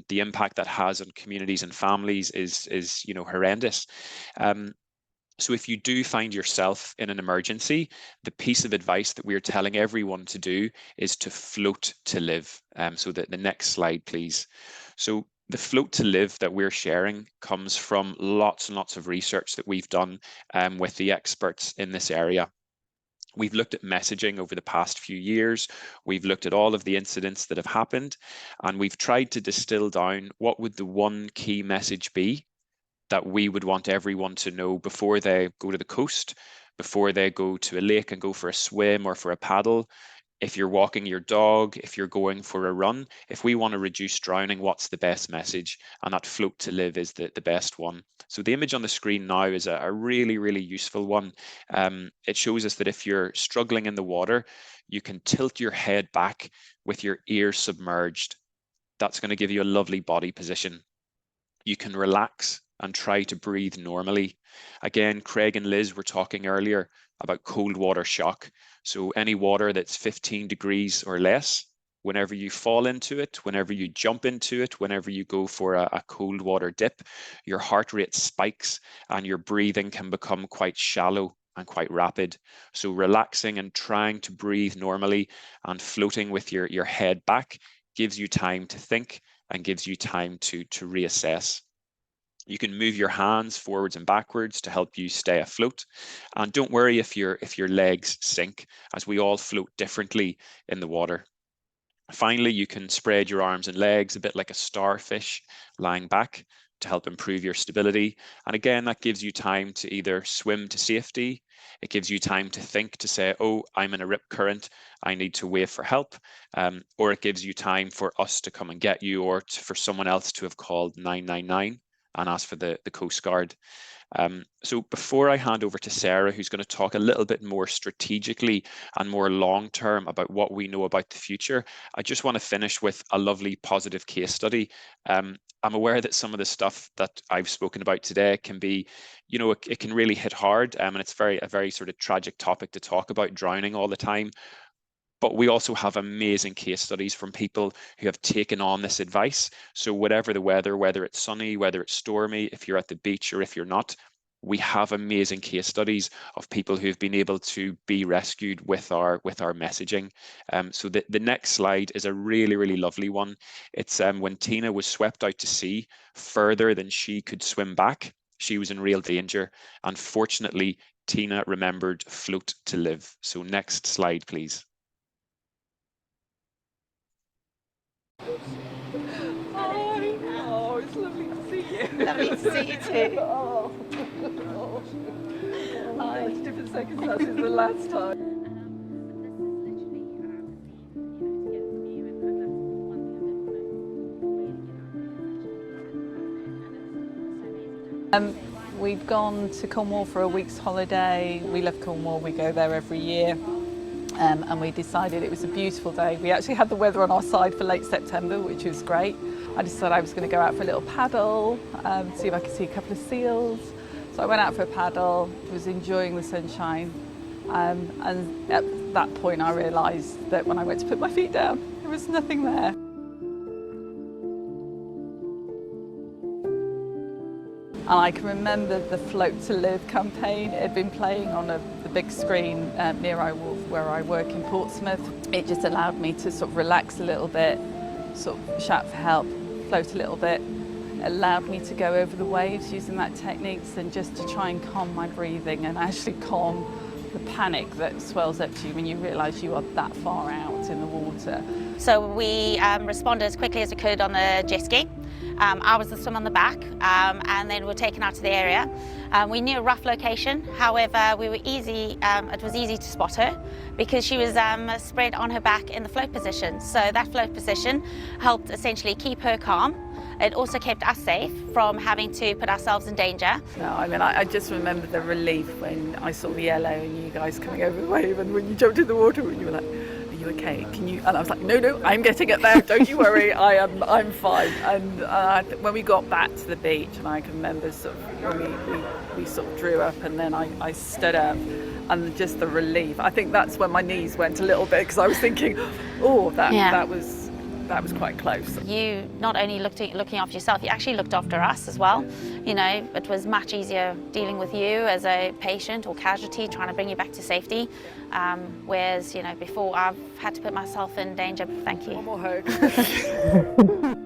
The impact that has on communities and families is horrendous. So if you do find yourself in an emergency, the piece of advice that we're telling everyone to do is to float to live. So the next slide, please. So the float to live that we're sharing comes from lots and lots of research that we've done with the experts in this area. We've looked at messaging over the past few years. We've looked at all of the incidents that have happened, and we've tried to distill down what would the one key message be that we would want everyone to know before they go to the coast, before they go to a lake and go for a swim or for a paddle. If you're walking your dog, if you're going for a run, if we want to reduce drowning, what's the best message? And that float to live is the best one. So the image on the screen now is a really, really useful one. It shows us that if you're struggling in the water, you can tilt your head back with your ears submerged. That's going to give you a lovely body position. You can relax and try to breathe normally. Again, Craig and Liz were talking earlier about cold water shock. So any water that's 15 degrees or less, whenever you fall into it, whenever you jump into it, whenever you go for a cold water dip, your heart rate spikes and your breathing can become quite shallow and quite rapid. So relaxing and trying to breathe normally and floating with your head back gives you time to think and gives you time to reassess. You can move your hands forwards and backwards to help you stay afloat. And don't worry if your legs sink, as we all float differently in the water. Finally, you can spread your arms and legs a bit like a starfish lying back to help improve your stability. And again, that gives you time to either swim to safety. It gives you time to think, to say, oh, I'm in a rip current, I need to wave for help. Or it gives you time for us to come and get you, or for someone else to have called 999 and ask for the Coast Guard. So before I hand over to Sarah, who's going to talk a little bit more strategically and more long-term about what we know about the future, I just want to finish with a lovely positive case study. I'm aware that some of the stuff that I've spoken about today can be, it can really hit hard, and it's a very sort of tragic topic to talk about, drowning all the time. But we also have amazing case studies from people who have taken on this advice. So whatever the weather, whether it's sunny, whether it's stormy, if you're at the beach or if you're not, we have amazing case studies of people who've been able to be rescued with our messaging. So the next slide is a really, really lovely one. It's when Tina was swept out to sea further than she could swim back. She was in real danger. And fortunately, Tina remembered float to live. So next slide, please. Oh, it's lovely to see you. Lovely to see you too. Oh. Hi. Such different circumstances than last time. We've gone to Cornwall for a week's holiday. We love Cornwall, we go there every year. And we decided it was a beautiful day. We actually had the weather on our side for late September, which was great. I decided I was going to go out for a little paddle, see if I could see a couple of seals. So I went out for a paddle, was enjoying the sunshine. And at that point I realised that when I went to put my feet down, there was nothing there. And I can remember the Float to Live campaign. It had been playing on the big screen near where I work in Portsmouth. It just allowed me to sort of relax a little bit, sort of shout for help, float a little bit. It allowed me to go over the waves using that techniques and just to try and calm my breathing and actually calm the panic that swells up to you when you realise you are that far out in the water. So we responded as quickly as we could on the jet ski. I was the swim on the back, and then we're taken out to the area. We knew a rough location, however, it was easy to spot her because she was spread on her back in the float position. So that float position helped essentially keep her calm. It also kept us safe from having to put ourselves in danger. No, I mean, I just remember the relief when I saw the yellow and you guys coming over the wave, and when you jumped in the water and you were like, "Are you okay? Can you?" And I was like, "No, I'm getting it there. Don't you worry, I'm fine." And when we got back to the beach, and I can remember sort of when we sort of drew up, and then I stood up, and just the relief. I think that's when my knees went a little bit because I was thinking, "Oh, that was quite close." You not only looking after yourself, you actually looked after us as well. You know, it was much easier dealing with you as a patient or casualty, trying to bring you back to safety. Whereas, you know, before I've had to put myself in danger. Thank you. One more hug.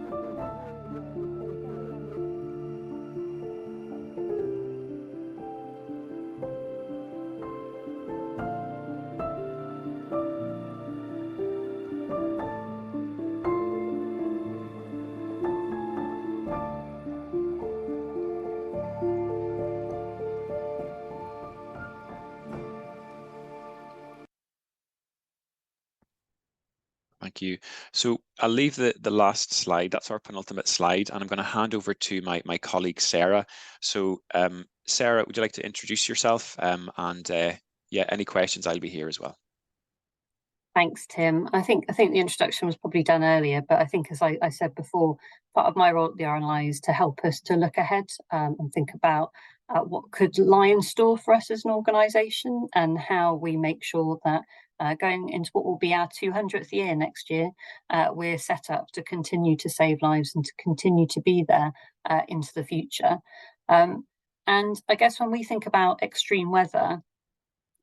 Thank you. So I'll leave the last slide. That's our penultimate slide, and I'm going to hand over to my colleague Sarah. So Sarah, would you like to introduce yourself? Yeah, any questions? I'll be here as well. Thanks, Tim. I think the introduction was probably done earlier, but I think, as I said before, part of my role at the RNLI is to help us to look ahead and think about what could lie in store for us as an organisation, and how we make sure that going into what will be our 200th year next year, we're set up to continue to save lives and to continue to be there into the future. And I guess when we think about extreme weather,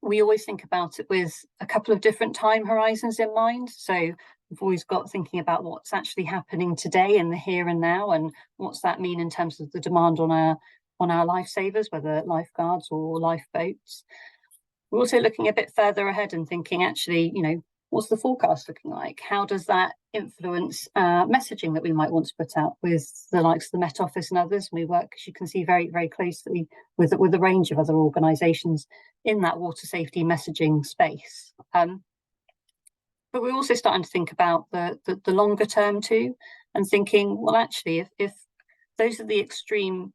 we always think about it with a couple of different time horizons in mind. So we've always got thinking about what's actually happening today in the here and now, and what's that mean in terms of the demand on our lifesavers, whether lifeguards or lifeboats. We're also looking a bit further ahead and thinking, actually, you know, what's the forecast looking like? How does that influence messaging that we might want to put out with the likes of the Met Office and others? We work, as you can see, very, very closely with a range of other organisations in that water safety messaging space. But we're also starting to think about the longer term too, and thinking, well, actually, if those are the extreme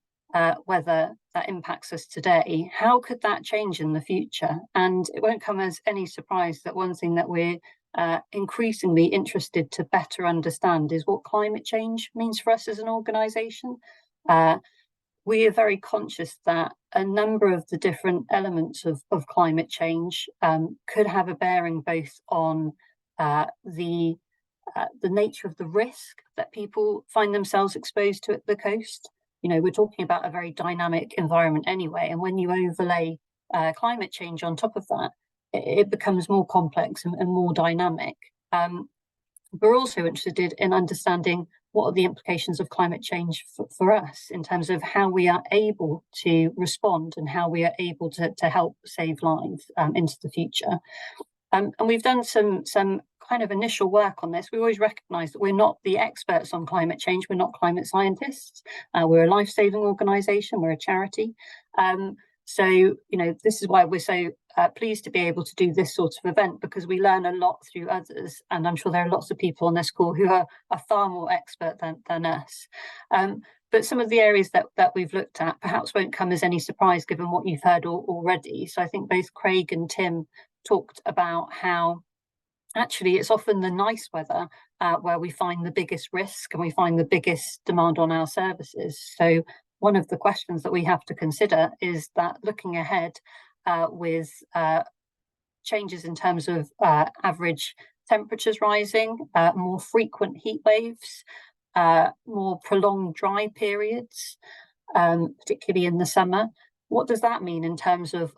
weather that impacts us today, how could that change in the future? And it won't come as any surprise that one thing that we're increasingly interested to better understand is what climate change means for us as an organisation. We are very conscious that a number of the different elements of climate change could have a bearing both on the nature of the risk that people find themselves exposed to at the coast. You know, we're talking about a very dynamic environment anyway, and when you overlay climate change on top of that, it becomes more complex and more dynamic. We're also interested in understanding what are the implications of climate change for us in terms of how we are able to respond and how we are able to help save lives into the future. And we've done some kind of initial work on this. We always recognise that we're not the experts on climate change. We're not climate scientists. We're a life-saving organisation. We're a charity. So, you know, this is why we're so pleased to be able to do this sort of event, because we learn a lot through others. And I'm sure there are lots of people on this call who are far more expert than us. But some of the areas that we've looked at perhaps won't come as any surprise given what you've heard already. So I think both Craig and Tim talked about how actually it's often the nice weather where we find the biggest risk and we find the biggest demand on our services. So one of the questions that we have to consider is that looking ahead with changes in terms of average temperatures rising, more frequent heat waves, more prolonged dry periods, particularly in the summer. What does that mean in terms of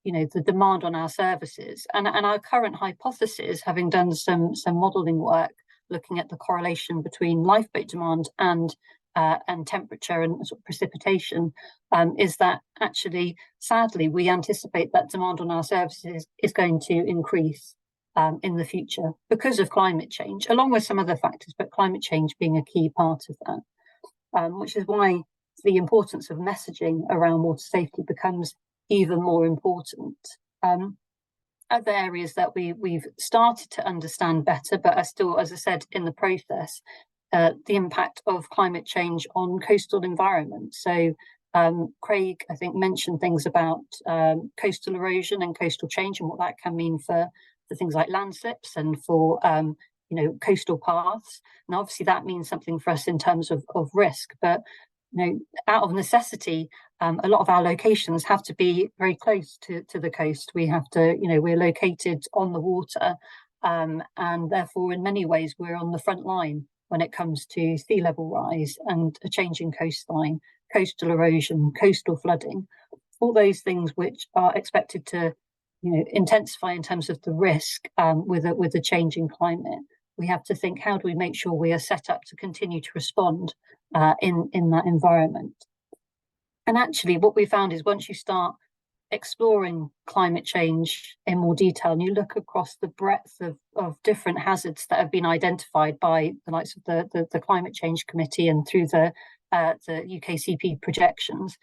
you know, the demand on our services? And our current hypothesis, having done some modelling work looking at the correlation between lifeboat demand and temperature and sort of precipitation, is that actually, sadly, we anticipate that demand on our services is going to increase in the future because of climate change, along with some other factors, but climate change being a key part of that. which is why the importance of messaging around water safety becomes even more important. Other areas that we've started to understand better, but are still, as I said, in the process, the impact of climate change on coastal environments. So Craig, I think, mentioned things about coastal erosion and coastal change and what that can mean for things like landslips and for coastal paths. And obviously that means something for us in terms of risk, but out of necessity, a lot of our locations have to be very close to the coast. We have to, we're located on the water, and therefore in many ways we're on the front line when it comes to sea level rise and a changing coastline, coastal erosion, coastal flooding, all those things which are expected to intensify in terms of the risk with a changing climate. We have to think, how do we make sure we are set up to continue to respond in that environment? And actually what we found is once you start exploring climate change in more detail and you look across the breadth of different hazards that have been identified by the likes of the Climate Change Committee and through the UKCP projections,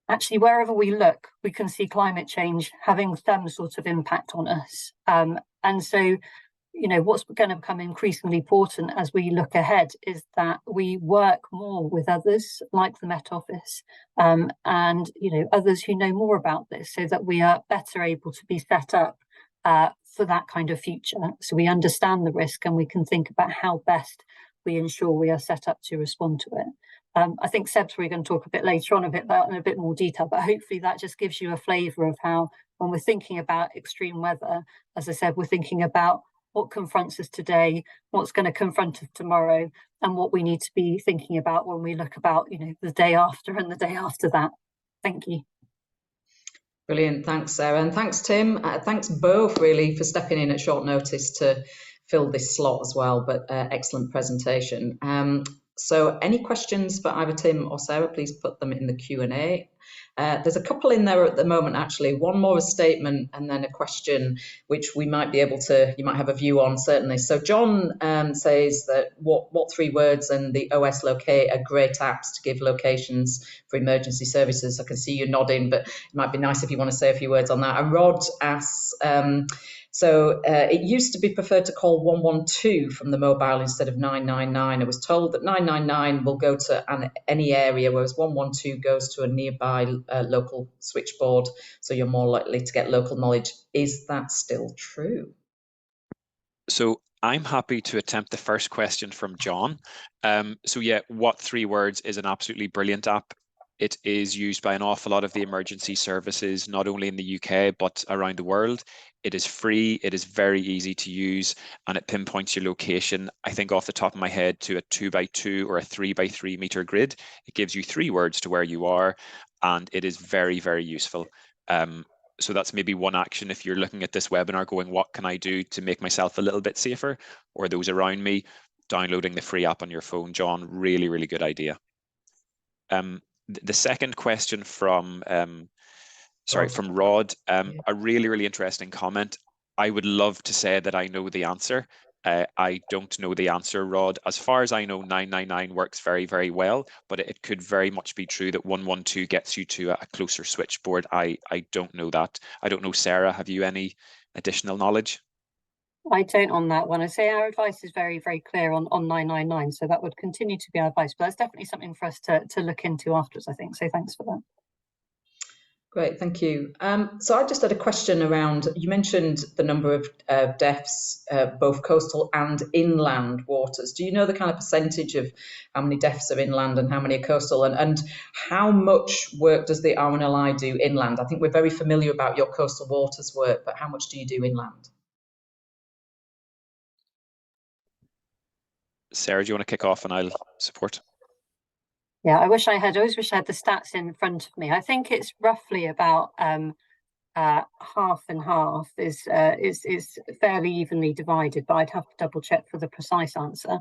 actually wherever we look, we can see climate change having some sort of impact on us. And so what's going to become increasingly important as we look ahead is that we work more with others like the Met Office and others who know more about this, so that we are better able to be set up for that kind of future. So we understand the risk and we can think about how best we ensure we are set up to respond to it. I think Seb's we're going to talk a bit later on about in a bit more detail, but hopefully that just gives you a flavour of how, when we're thinking about extreme weather, as I said, we're thinking about what confronts us today, what's going to confront us tomorrow, and what we need to be thinking about when we look about, the day after and the day after that. Thank you. Brilliant. Thanks, Sarah. And thanks, Tim. Thanks both really for stepping in at short notice to fill this slot as well, but excellent presentation. So any questions for either Tim or Sarah, please put them in the Q&A. There's a couple in there at the moment, actually. One more a statement and then a question, which we might be able to, you might have a view on, certainly. So John says that what 3 words and the OS Locate are great apps to give locations for emergency services. I can see you nodding, but it might be nice if you want to say a few words on that. And Rod asks, so it used to be preferred to call 112 from the mobile instead of 999. I was told that 999 will go to any area, whereas 112 goes to a nearby local switchboard, so you're more likely to get local knowledge. Is that still true? So I'm happy to attempt the first question from John. So yeah, What 3 Words is an absolutely brilliant app. It is used by an awful lot of the emergency services, not only in the UK, but around the world. It is free, it is very easy to use, and it pinpoints your location, I think off the top of my head, to a 2x2 or a 3x3 meter grid. It gives you 3 words to where you are, and it is very, very useful. So that's maybe one action if you're looking at this webinar going, what can I do to make myself a little bit safer, or those around me? Downloading the free app on your phone, John, really, really good idea. The second question from from Rod, a really, really interesting comment. I would love to say that I know the answer. I don't know the answer, Rod. As far as I know, 999 works very, very well, but it could very much be true that 112 gets you to a closer switchboard. I don't know that. I don't know, Sarah, have you any additional knowledge? I don't on that one. I say our advice is very, very clear on 999, so that would continue to be our advice, but that's definitely something for us to look into afterwards, I think. So thanks for that. Great, thank you. So I just had a question around, you mentioned the number of deaths, both coastal and inland waters. Do you know the kind of percentage of how many deaths are inland and how many are coastal? And how much work does the RNLI do inland? I think we're very familiar about your coastal waters work, but how much do you do inland? Sarah, do you want to kick off and I'll support? Yeah, I always wish I had the stats in front of me. I think it's roughly about half and half is fairly evenly divided, but I'd have to double check for the precise answer.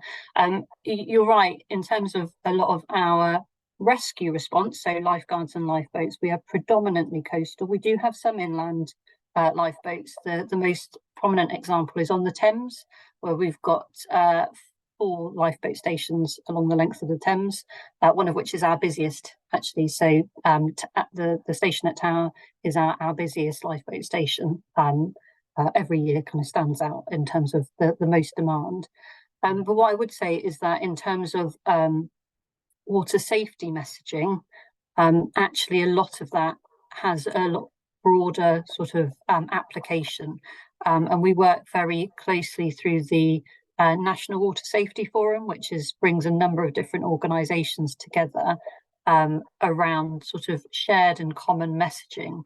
You're right, in terms of a lot of our rescue response, so lifeguards and lifeboats, we are predominantly coastal. We do have some inland lifeboats. The most prominent example is on the Thames, where we've got 4 lifeboat stations along the length of the Thames, one of which is our busiest, actually. So the station at Tower is our busiest lifeboat station. Every year kind of stands out in terms of the most demand. But what I would say is that in terms of water safety messaging, actually a lot of that has a lot broader sort of application. And we work very closely through the National Water Safety Forum, which brings a number of different organisations together around sort of shared and common messaging.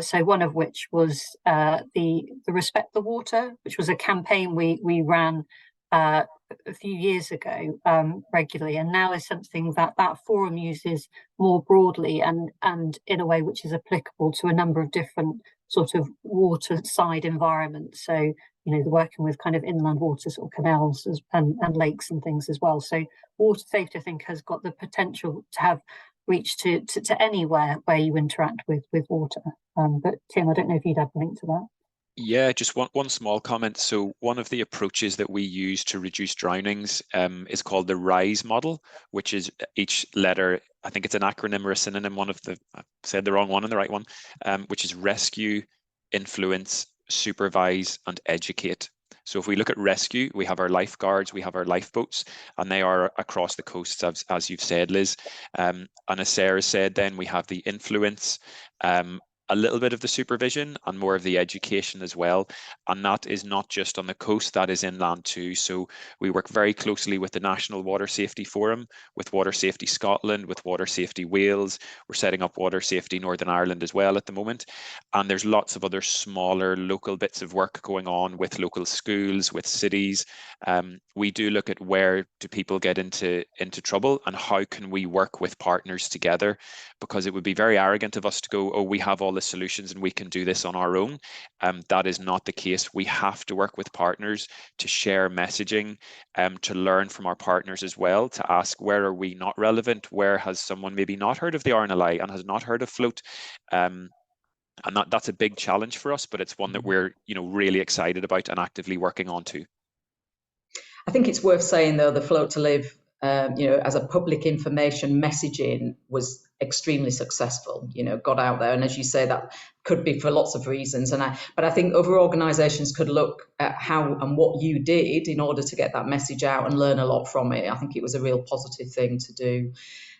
So one of which was the Respect the Water, which was a campaign we ran a few years ago regularly, and now is something that forum uses more broadly and in a way which is applicable to a number of different sort of waterside environments. So, you know, working with kind of inland waters or canals and lakes and things as well. So water safety, I think, has got the potential to have reach to anywhere where you interact with water. But Tim, I don't know if you'd add anything to that. Yeah, just one small comment. So one of the approaches that we use to reduce drownings is called the RISE model, which is each letter, I think it's an acronym or a synonym, I've said the wrong one and the right one, which is rescue, influence, supervise, and educate. So if we look at rescue, we have our lifeguards, we have our lifeboats, and they are across the coasts, as you've said, Liz. And as Sarah said, then we have the influence, a little bit of the supervision and more of the education as well. And that is not just on the coast, that is inland too. So we work very closely with the National Water Safety Forum, with Water Safety Scotland, with Water Safety Wales. We're setting up Water Safety Northern Ireland as well at the moment. And there's lots of other smaller local bits of work going on with local schools, with cities. We do look at where do people get into trouble and how can we work with partners together, because it would be very arrogant of us to go, oh, we have all the solutions and we can do this on our own. That is not the case. We have to work with partners to share messaging, to learn from our partners as well, to ask where are we not relevant, where has someone maybe not heard of the RNLI and has not heard of float. And that's a big challenge for us, but it's one that we're really excited about and actively working on too. I think it's worth saying though, the Float to Live, as a public information messaging was extremely successful, got out there. And as you say, that could be for lots of reasons. But I think other organisations could look at how and what you did in order to get that message out and learn a lot from it. I think it was a real positive thing to do.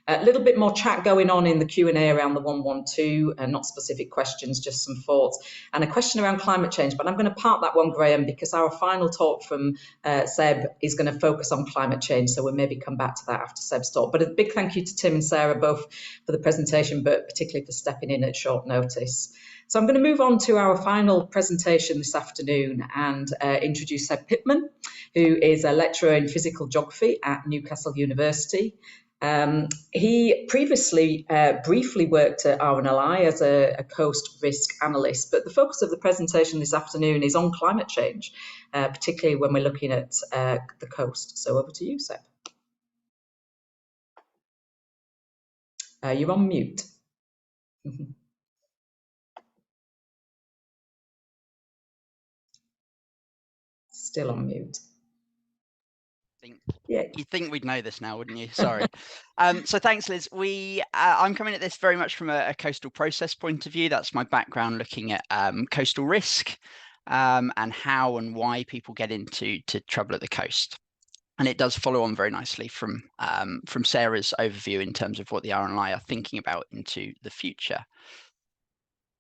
A little bit more chat going on in the Q&A around the 112, and not specific questions, just some thoughts. And a question around climate change, but I'm going to park that one, Graham, because our final talk from Seb is going to focus on climate change. So we'll maybe come back to that after Seb's talk. But a big thank you to Tim and Sarah, both for the presentation, but particularly for stepping in at short notice. So I'm going to move on to our final presentation this afternoon and introduce Seb Pittman, who is a lecturer in physical geography at Newcastle University. He previously briefly worked at RNLI as a coast risk analyst, but the focus of the presentation this afternoon is on climate change, particularly when we're looking at the coast. So over to you, Seb. You're on mute. Still on mute. Yeah. You'd think we'd know this now, wouldn't you? Sorry. So thanks, Liz. I'm coming at this very much from a coastal process point of view. That's my background, looking at coastal risk and how and why people get into trouble at the coast. And it does follow on very nicely from Sarah's overview in terms of what the RNLI are thinking about into the future.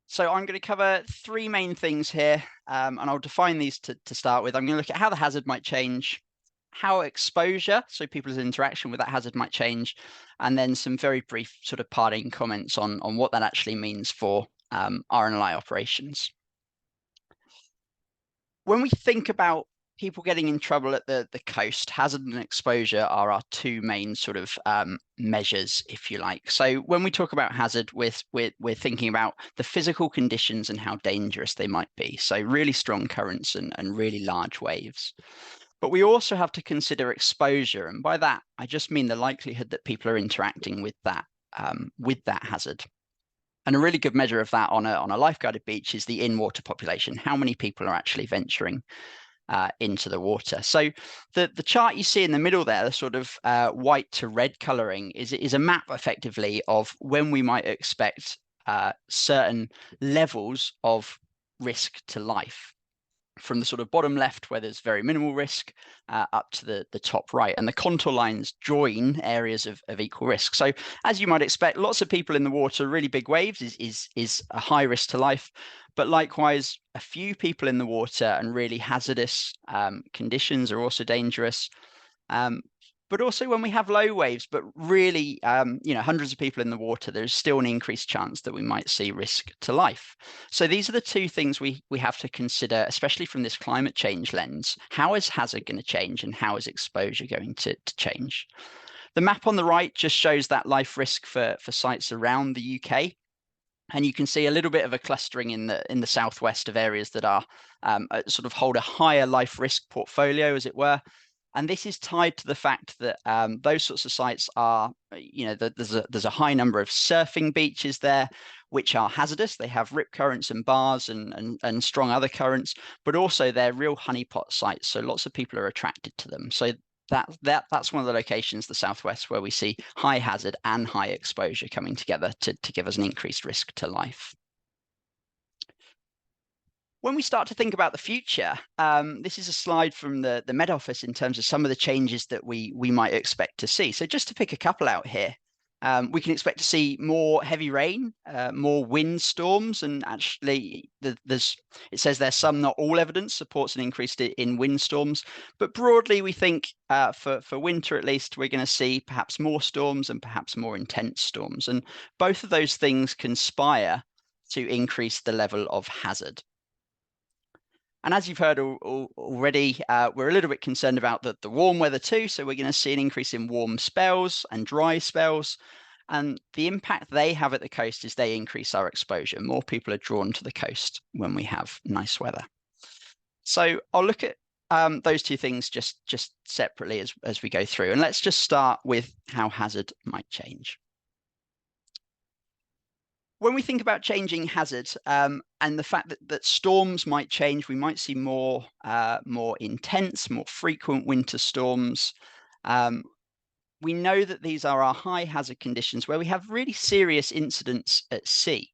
So I'm going to cover 3 main things here, and I'll define these to start with. I'm going to look at how the hazard might change, how exposure, so people's interaction with that hazard, might change, and then some very brief sort of parting comments on what that actually means for RNLI operations. When we think about people getting in trouble at the coast, hazard and exposure are our 2 main sort of measures, if you like. So when we talk about hazard, we're thinking about the physical conditions and how dangerous they might be. So really strong currents and really large waves. But we also have to consider exposure, and by that I just mean the likelihood that people are interacting with that hazard. And a really good measure of that on a lifeguarded beach is the in-water population. How many people are actually venturing into the water. So the chart you see in the middle there, the sort of white to red colouring, is a map effectively of when we might expect certain levels of risk to life, from the sort of bottom left where there's very minimal risk up to the top right, and the contour lines join areas of equal risk. So as you might expect, lots of people in the water, really big waves is a high risk to life, but likewise a few people in the water and really hazardous conditions are also dangerous. But also when we have low waves, but really, hundreds of people in the water, there's still an increased chance that we might see risk to life. So these are the two things we have to consider, especially from this climate change lens. How is hazard going to change, and how is exposure going to change? The map on the right just shows that life risk for sites around the UK. And you can see a little bit of a clustering in the southwest of areas that are sort of hold a higher life risk portfolio, as it were. And this is tied to the fact that those sorts of sites are, there's a high number of surfing beaches there, which are hazardous. They have rip currents and bars and strong other currents, but also they're real honeypot sites. So lots of people are attracted to them. So that's one of the locations, the southwest, where we see high hazard and high exposure coming together to give us an increased risk to life. When we start to think about the future, this is a slide from the Met Office in terms of some of the changes that we might expect to see. So just to pick a couple out here, we can expect to see more heavy rain, more wind storms, and actually it says there's some, not all evidence supports an increase in wind storms, but broadly we think for winter at least we're going to see perhaps more storms and perhaps more intense storms, and both of those things conspire to increase the level of hazard. And as you've heard already, we're a little bit concerned about the warm weather too. So we're going to see an increase in warm spells and dry spells. And the impact they have at the coast is they increase our exposure. More people are drawn to the coast when we have nice weather. So I'll look at those two things just separately as we go through. And let's just start with how hazard might change. When we think about changing hazard and the fact that storms might change, we might see more intense, more frequent winter storms. We know that these are our high hazard conditions where we have really serious incidents at sea.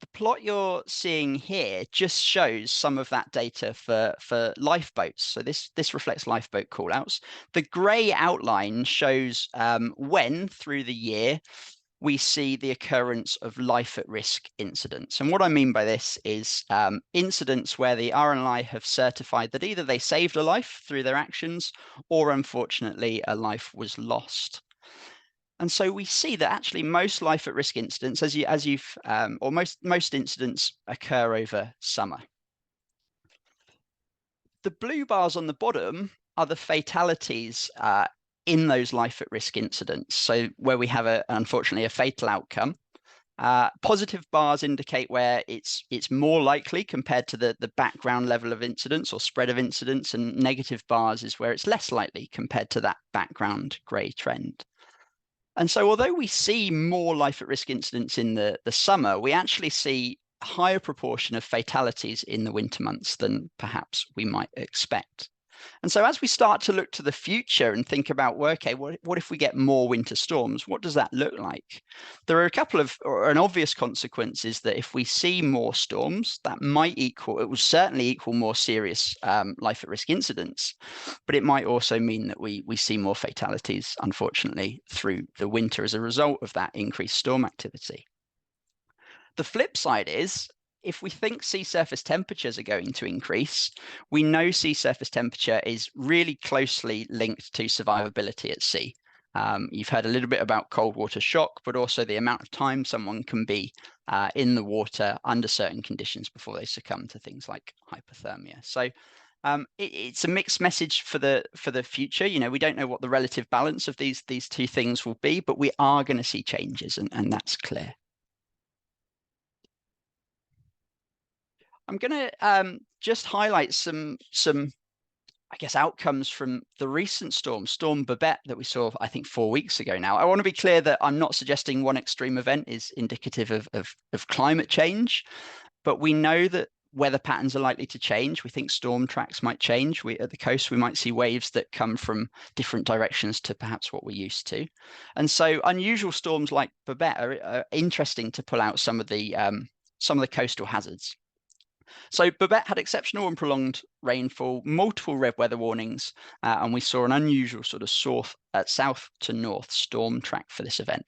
The plot you're seeing here just shows some of that data for lifeboats. So this reflects lifeboat callouts. The grey outline shows when through the year we see the occurrence of life at risk incidents. And what I mean by this is incidents where the RNLI have certified that either they saved a life through their actions or unfortunately a life was lost. And so we see that actually most life at risk incidents, most incidents occur over summer. The blue bars on the bottom are the fatalities in those life at risk incidents. So where we have unfortunately a fatal outcome. Positive bars indicate where it's more likely compared to the background level of incidents or spread of incidents, and negative bars is where it's less likely compared to that background grey trend. And so although we see more life at risk incidents in the summer, we actually see a higher proportion of fatalities in the winter months than perhaps we might expect. And so as we start to look to the future and think about, well, okay, what if we get more winter storms? What does that look like? There are a couple of, or an obvious consequence is that if we see more storms, that might equal, it will certainly equal more serious life at risk incidents, but it might also mean that we see more fatalities, unfortunately, through the winter as a result of that increased storm activity. The flip side is, if we think sea surface temperatures are going to increase, we know sea surface temperature is really closely linked to survivability at sea. You've heard a little bit about cold water shock, but also the amount of time someone can be in the water under certain conditions before they succumb to things like hypothermia. So it's a mixed message for the future. You know, we don't know what the relative balance of these two things will be, but we are going to see changes, and that's clear. I'm going to just highlight some, I guess, outcomes from the recent Storm Babette that we saw, I think, 4 weeks ago now. I want to be clear that I'm not suggesting one extreme event is indicative of climate change, but we know that weather patterns are likely to change. We think storm tracks might change. At the coast, we might see waves that come from different directions to perhaps what we're used to. And so unusual storms like Babette are interesting to pull out some of the coastal hazards. So Babette had exceptional and prolonged rainfall, multiple red weather warnings, and we saw an unusual sort of south to north storm track for this event.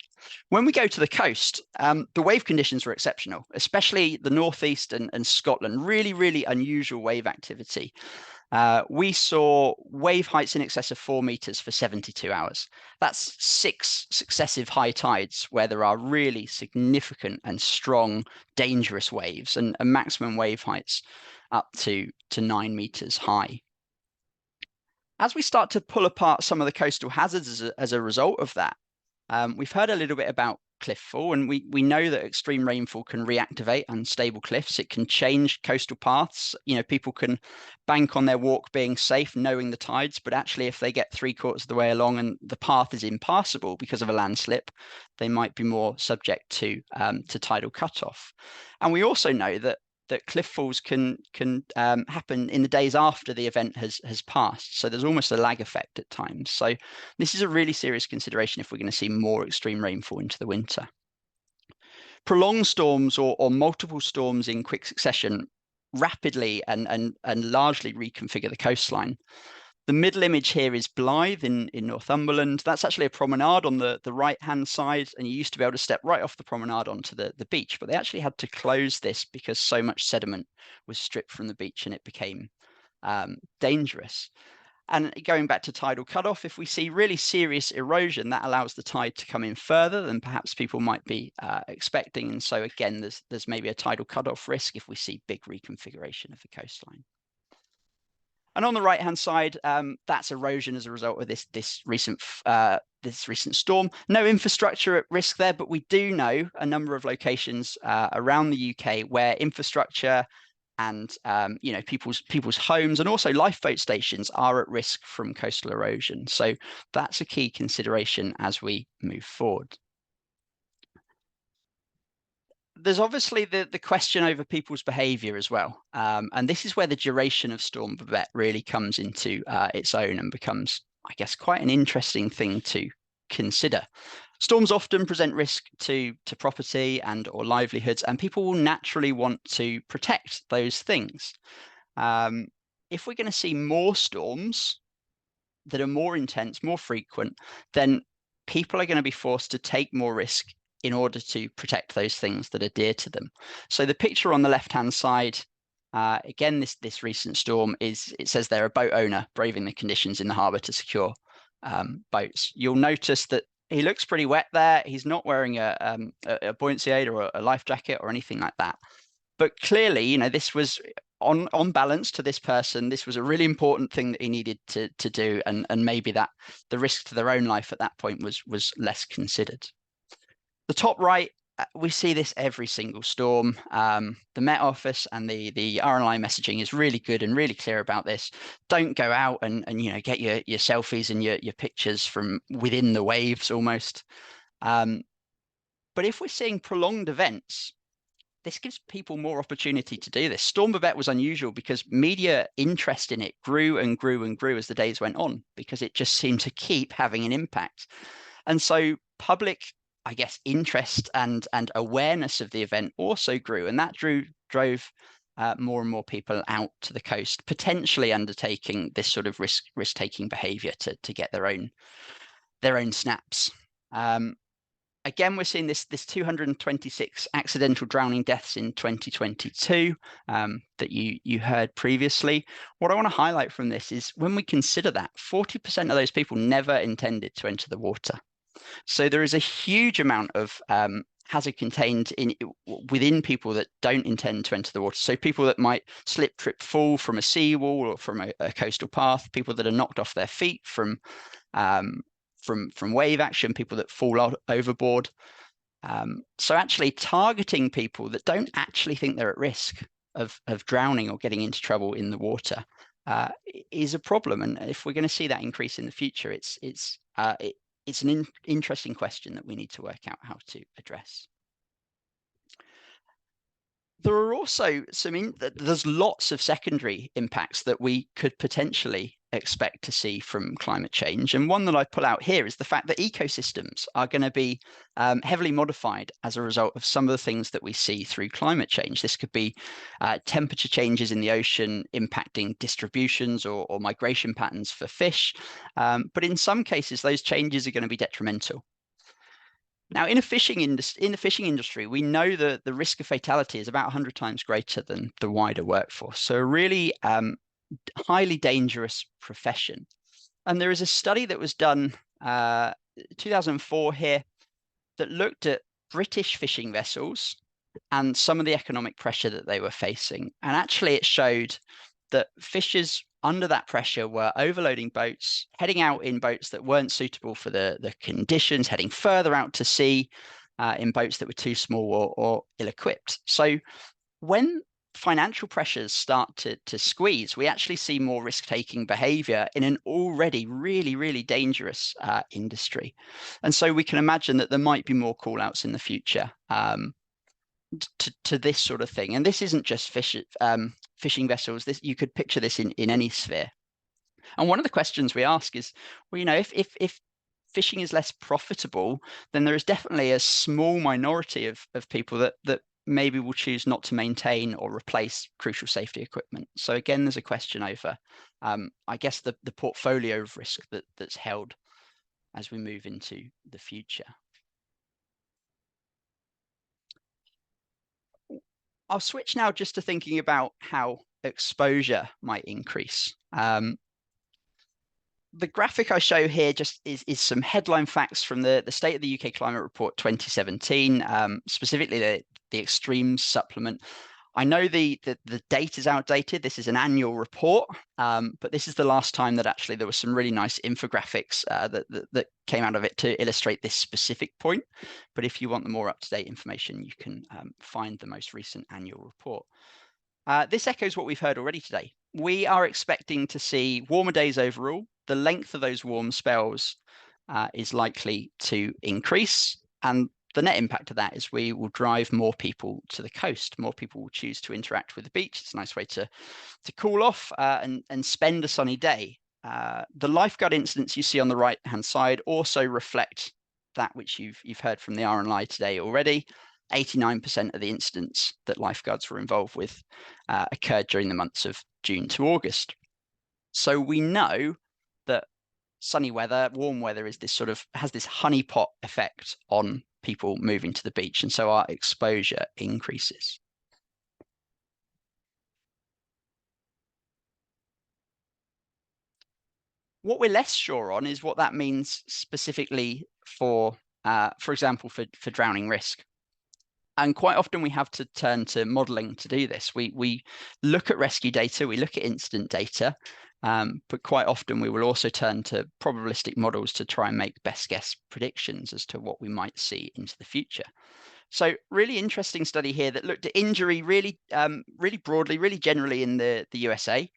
When we go to the coast, the wave conditions were exceptional, especially the northeast and Scotland, really, really unusual wave activity. We saw wave heights in excess of 4 meters for 72 hours. That's 6 successive high tides where there are really significant and strong, dangerous waves, and maximum wave heights up to 9 meters high. As we start to pull apart some of the coastal hazards as a result of that, we've heard a little bit about cliff fall, and we know that extreme rainfall can reactivate unstable cliffs. It can change coastal paths. You know, people can bank on their walk being safe, knowing the tides, but actually if they get 3/4 of the way along and the path is impassable because of a landslip, they might be more subject to tidal cutoff. And we also know that cliff falls can happen in the days after the event has passed. So there's almost a lag effect at times. So this is a really serious consideration if we're going to see more extreme rainfall into the winter. Prolonged storms or multiple storms in quick succession rapidly and largely reconfigure the coastline. The middle image here is Blythe in Northumberland. That's actually a promenade on the right-hand side, and you used to be able to step right off the promenade onto the beach, but they actually had to close this because so much sediment was stripped from the beach and it became dangerous. And going back to tidal cutoff, if we see really serious erosion, that allows the tide to come in further than perhaps people might be expecting. And so again, there's maybe a tidal cutoff risk if we see big reconfiguration of the coastline. And on the right-hand side, that's erosion as a result of this recent storm. No infrastructure at risk there, but we do know a number of locations around the UK where infrastructure and people's homes and also lifeboat stations are at risk from coastal erosion. So that's a key consideration as we move forward. There's obviously the question over people's behaviour as well, and this is where the duration of Storm Babette really comes into its own and becomes, I guess, quite an interesting thing to consider. Storms often present risk to property and or livelihoods, and people will naturally want to protect those things. If we're going to see more storms that are more intense, more frequent, then people are going to be forced to take more risk in order to protect those things that are dear to them. So the picture on the left-hand side, again, this recent storm it says they're a boat owner braving the conditions in the harbour to secure boats. You'll notice that he looks pretty wet there. He's not wearing a buoyancy aid or a life jacket or anything like that. But clearly, you know, this was on balance to this person. This was a really important thing that he needed to do, and maybe that the risk to their own life at that point was less considered. The top right, we see this every single storm. The Met Office and the RNLI messaging is really good and really clear about this. Don't go out and get your selfies and your pictures from within the waves almost. But if we're seeing prolonged events, this gives people more opportunity to do this. Storm Babette was unusual because media interest in it grew and grew and grew as the days went on, because it just seemed to keep having an impact. And so public, I guess, interest and awareness of the event also grew, and that drove more and more people out to the coast, potentially undertaking this sort of risk-taking behaviour to get their own snaps. Again, we're seeing this 226 accidental drowning deaths in 2022 that you heard previously. What I want to highlight from this is when we consider that 40% of those people never intended to enter the water. So there is a huge amount of hazard contained within people that don't intend to enter the water. So people that might slip, trip, fall from a seawall or from a coastal path, people that are knocked off their feet from wave action, people that fall out overboard. So actually targeting people that don't actually think they're at risk of drowning or getting into trouble in the water is a problem. And if we're going to see that increase in the future, it's an interesting question that we need to work out how to address. There are also there's lots of secondary impacts that we could potentially expect to see from climate change. And one that I pull out here is the fact that ecosystems are going to be heavily modified as a result of some of the things that we see through climate change. This could be temperature changes in the ocean impacting distributions or migration patterns for fish. But in some cases, those changes are going to be detrimental. Now, in the fishing industry, we know that the risk of fatality is about 100 times greater than the wider workforce. So a really highly dangerous profession. And there is a study that was done 2004 here that looked at British fishing vessels and some of the economic pressure that they were facing. And actually it showed that fishers under that pressure were overloading boats, heading out in boats that weren't suitable for the conditions, heading further out to sea in boats that were too small or ill-equipped. So when financial pressures start to squeeze, we actually see more risk-taking behavior in an already really, really dangerous industry. And so we can imagine that there might be more call-outs in the future to this sort of thing. And this isn't just fishing vessels. You could picture this in any sphere. And one of the questions we ask is, well, you know, if fishing is less profitable, then there is definitely a small minority of people that maybe will choose not to maintain or replace crucial safety equipment. So again, there's a question over, I guess, the portfolio of risk that's held as we move into the future. I'll switch now just to thinking about how exposure might increase. The graphic I show here just is some headline facts from the State of the UK Climate Report 2017, specifically the extremes supplement. I know the date is outdated. This is an annual report, but this is the last time that actually there was some really nice infographics that came out of it to illustrate this specific point. But if you want the more up-to-date information, you can find the most recent annual report. This echoes what we've heard already today. We are expecting to see warmer days overall. The length of those warm spells is likely to increase, and the net impact of that is we will drive more people to the coast. More people will choose to interact with the beach. It's a nice way to cool off and spend a sunny day. The lifeguard incidents you see on the right-hand side also reflect that which you've heard from the RNLI today already. 89% of the incidents that lifeguards were involved with occurred during the months of June to August. So we know that sunny weather, warm weather is this has this honeypot effect on people moving to the beach, and so our exposure increases. What we're less sure on is what that means specifically for example, for drowning risk. And quite often we have to turn to modeling to do this. We look at rescue data, we look at incident data, but quite often we will also turn to probabilistic models to try and make best guess predictions as to what we might see into the future. So really interesting study here that looked at injury really broadly, really generally in the USA.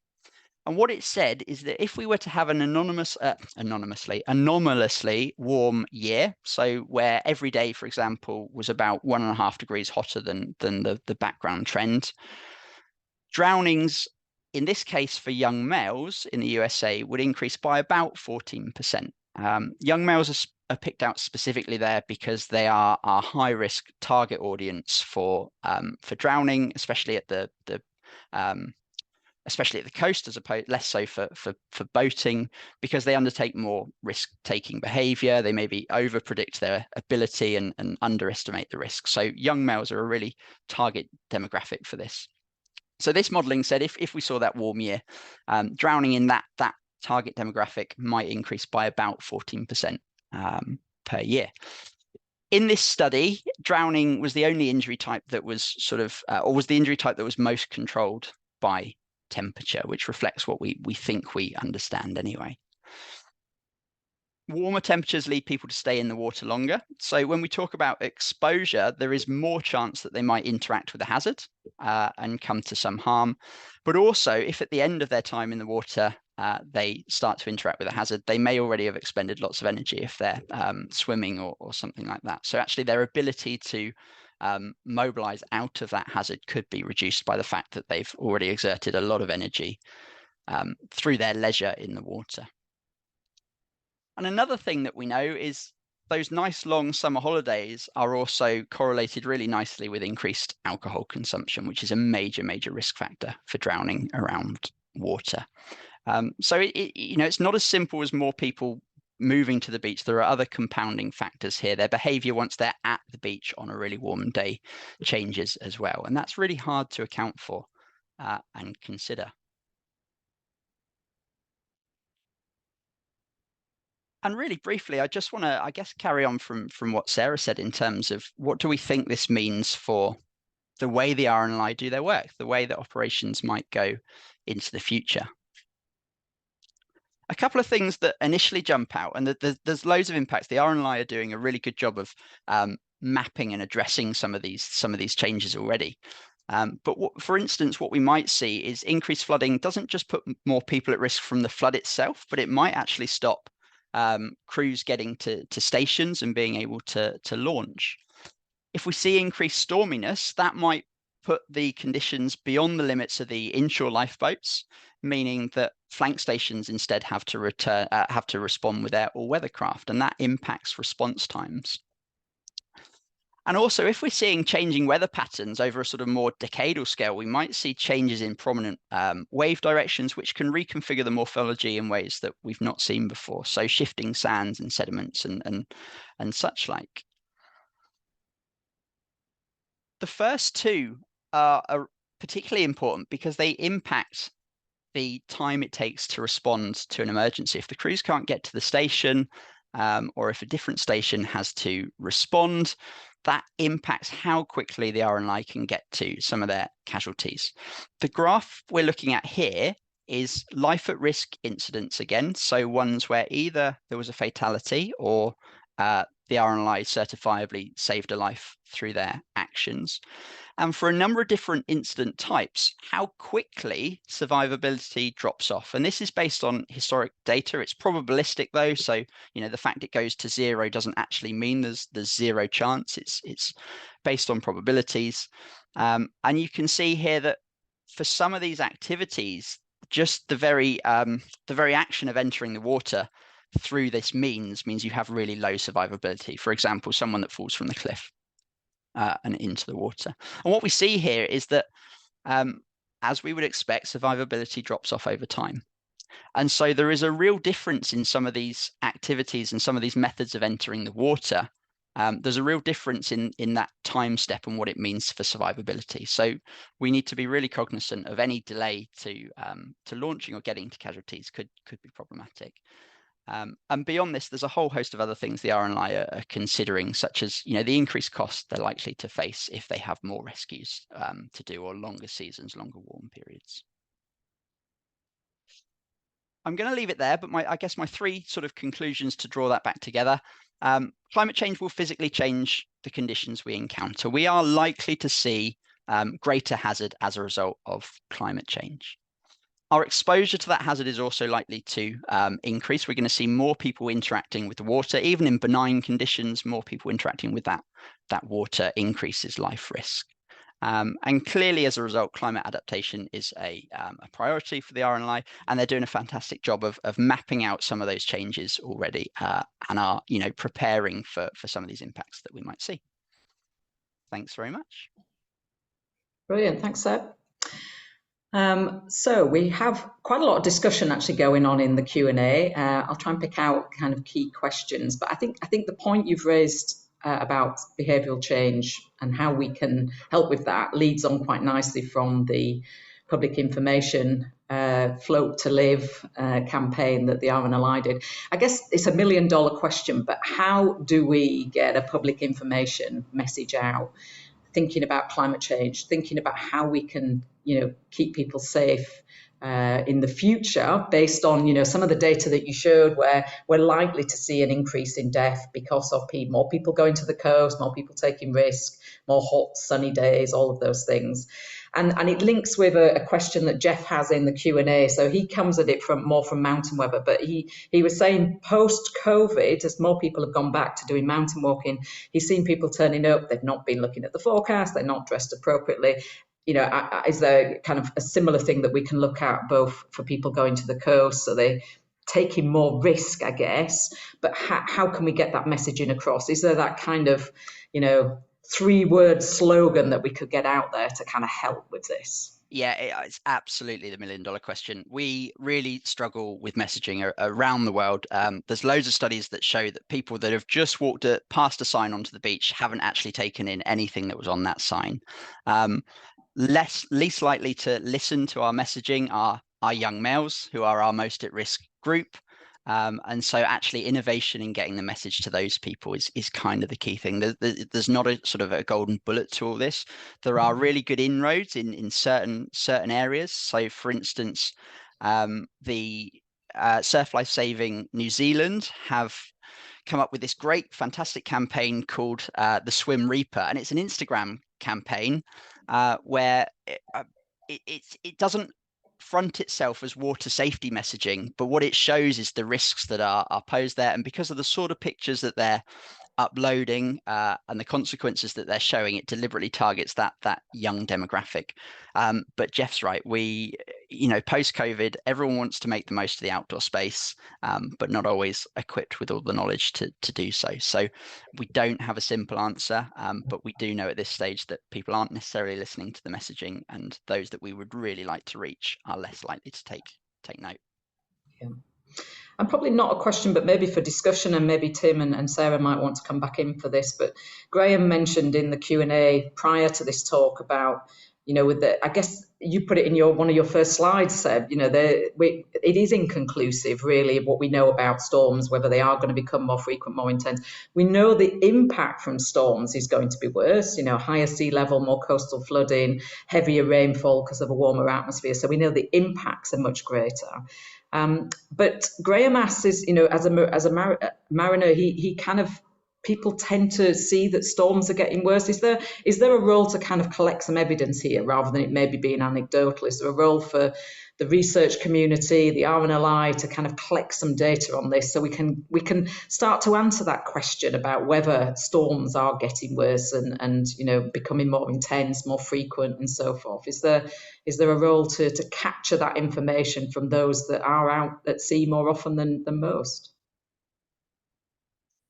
And what it said is that if we were to have an anomously warm year, so where every day, for example, was about 1.5 degrees hotter than the background trend, drownings, in this case for young males in the USA, would increase by about 14%. Young males are picked out specifically there because they are our high-risk target audience for drowning, especially at the coast, as opposed less so for boating, because they undertake more risk-taking behavior. They maybe over-predict their ability and underestimate the risk. So young males are a really target demographic for this. So this modeling said if we saw that warm year, drowning in that target demographic might increase by about 14% per year. In this study, drowning was the only injury type that was was the injury type that was most controlled by temperature, which reflects what we think we understand anyway. Warmer temperatures lead people to stay in the water longer. So when we talk about exposure, there is more chance that they might interact with a hazard and come to some harm. But also, if at the end of their time in the water, they start to interact with a hazard, they may already have expended lots of energy if they're swimming or something like that. So actually their ability to mobilise out of that hazard could be reduced by the fact that they've already exerted a lot of energy through their leisure in the water. And another thing that we know is those nice long summer holidays are also correlated really nicely with increased alcohol consumption, which is a major risk factor for drowning around water. So it's not as simple as more people moving to the beach. There are other compounding factors here. Their behavior once they're at the beach on a really warm day changes as well. And that's really hard to account for and consider. And really briefly, I just want to, I guess, carry on from what Sarah said in terms of what do we think this means for the way the RNLI do their work, the way that operations might go into the future. A couple of things that initially jump out, and there's loads of impacts. The RNLI are doing a really good job of mapping and addressing some of these changes already. But for instance, what we might see is increased flooding doesn't just put more people at risk from the flood itself, but it might actually stop crews getting to stations and being able to launch. If we see increased storminess, that might put the conditions beyond the limits of the inshore lifeboats, meaning that flank stations instead have to respond with their all-weather craft, and that impacts response times. And also, if we're seeing changing weather patterns over a sort of more decadal scale, we might see changes in prominent wave directions, which can reconfigure the morphology in ways that we've not seen before. So shifting sands and sediments and such like. The first two are particularly important because they impact the time it takes to respond to an emergency. If the crews can't get to the station, or if a different station has to respond, that impacts how quickly the RNLI can get to some of their casualties. The graph we're looking at here is life at risk incidents again, so ones where either there was a fatality or the RNLI certifiably saved a life through their actions. And for a number of different incident types, how quickly survivability drops off. And this is based on historic data. It's probabilistic though, so the fact it goes to zero doesn't actually mean there's zero chance. It's based on probabilities. And you can see here that for some of these activities, just the very action of entering the water through this means you have really low survivability. For example, someone that falls from the cliff and into the water. And what we see here is that, as we would expect, survivability drops off over time. And so there is a real difference in some of these activities and some of these methods of entering the water. There's a real difference in that time step and what it means for survivability. So we need to be really cognizant of any delay to launching or getting to casualties could be problematic. And beyond this, there's a whole host of other things the RNLI are considering, such as the increased cost they're likely to face if they have more rescues to do, or longer seasons, longer warm periods. I'm going to leave it there, but I guess my three sort of conclusions to draw that back together. Climate change will physically change the conditions we encounter. We are likely to see greater hazard as a result of climate change. Our exposure to that hazard is also likely to increase. We're going to see more people interacting with the water, even in benign conditions. More people interacting with that water increases life risk. And clearly, as a result, climate adaptation is a priority for the RNLI, and they're doing a fantastic job of mapping out some of those changes already, and are preparing for some of these impacts that we might see. Thanks very much. Brilliant, thanks, Seb. So we have quite a lot of discussion actually going on in the Q&A. I'll try and pick out kind of key questions, but I think the point you've raised about behavioural change and how we can help with that leads on quite nicely from the public information Float to Live campaign that the RNLI did. I guess it's $1 million question, but how do we get a public information message out, thinking about climate change, thinking about how we can keep people safe in the future, based on some of the data that you showed, where we're likely to see an increase in death because of more people going to the coast, more people taking risk, more hot sunny days, all of those things. And it links with a question that Jeff has in the Q&A. So he comes at it more from mountain weather, but he was saying post-COVID, as more people have gone back to doing mountain walking, he's seen people turning up, they've not been looking at the forecast, they're not dressed appropriately. Is there kind of a similar thing that we can look at both for people going to the coast? So they taking more risk, I guess, but how can we get that messaging across? Is there that kind of, 3-word slogan that we could get out there to kind of help with this? Yeah, it's absolutely the $1 million question. We really struggle with messaging around the world. There's loads of studies that show that people that have just walked past a sign onto the beach haven't actually taken in anything that was on that sign. Least likely to listen to our messaging are young males, who are our most at risk group. And so actually innovation in getting the message to those people is kind of the key thing. There's not a sort of a golden bullet to all this. There are really good inroads in certain areas. So for instance, the Surf Life Saving New Zealand have come up with this great, fantastic campaign called the Swim Reaper. And it's an Instagram campaign where it doesn't front itself as water safety messaging, but what it shows is the risks that are posed there. And because of the sort of pictures that they're uploading and the consequences that they're showing, it deliberately targets that young demographic. But Jeff's right. Post-COVID, everyone wants to make the most of the outdoor space, but not always equipped with all the knowledge to do so. So we don't have a simple answer, but we do know at this stage that people aren't necessarily listening to the messaging, and those that we would really like to reach are less likely to take note. Yeah. And probably not a question, but maybe for discussion, and maybe Tim and Sarah might want to come back in for this. But Graham mentioned in the Q&A prior to this talk about, I guess you put it in one of your first slides, Seb, it is inconclusive, really, of what we know about storms, whether they are going to become more frequent, more intense. We know the impact from storms is going to be worse, higher sea level, more coastal flooding, heavier rainfall because of a warmer atmosphere. So we know the impacts are much greater. But Graham asks, as a mariner, he kind of, people tend to see that storms are getting worse. Is there a role to kind of collect some evidence here rather than it maybe being anecdotal? Is there a role for the research community, the RNLI, to kind of collect some data on this so we can start to answer that question about whether storms are getting worse and becoming more intense, more frequent, and so forth? Is there a role to capture that information from those that are out at sea more often than most?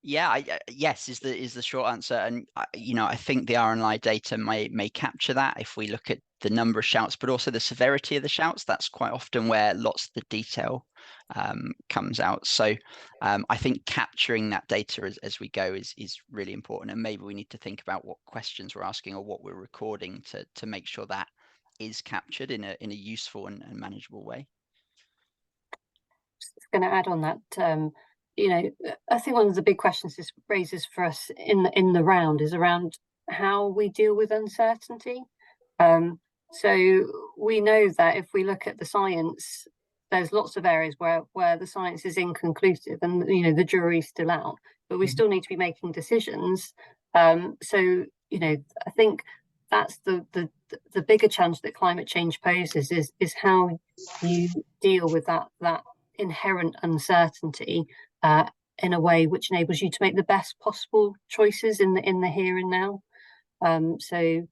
Yeah, yes is the short answer, and I think the RNLI data may capture that if we look at the number of shouts, but also the severity of the shouts. That's quite often where lots of the detail comes out. So I think capturing that data as we go is really important, and maybe we need to think about what questions we're asking or what we're recording to make sure that is captured in a useful and manageable way. Just going to add on that. I think one of the big questions this raises for us in the round is around how we deal with uncertainty. So we know that if we look at the science, there's lots of areas where the science is inconclusive and the jury's still out, but we still need to be making decisions. So I think that's the bigger challenge that climate change poses is how you deal with that inherent uncertainty in a way which enables you to make the best possible choices in the here and now. So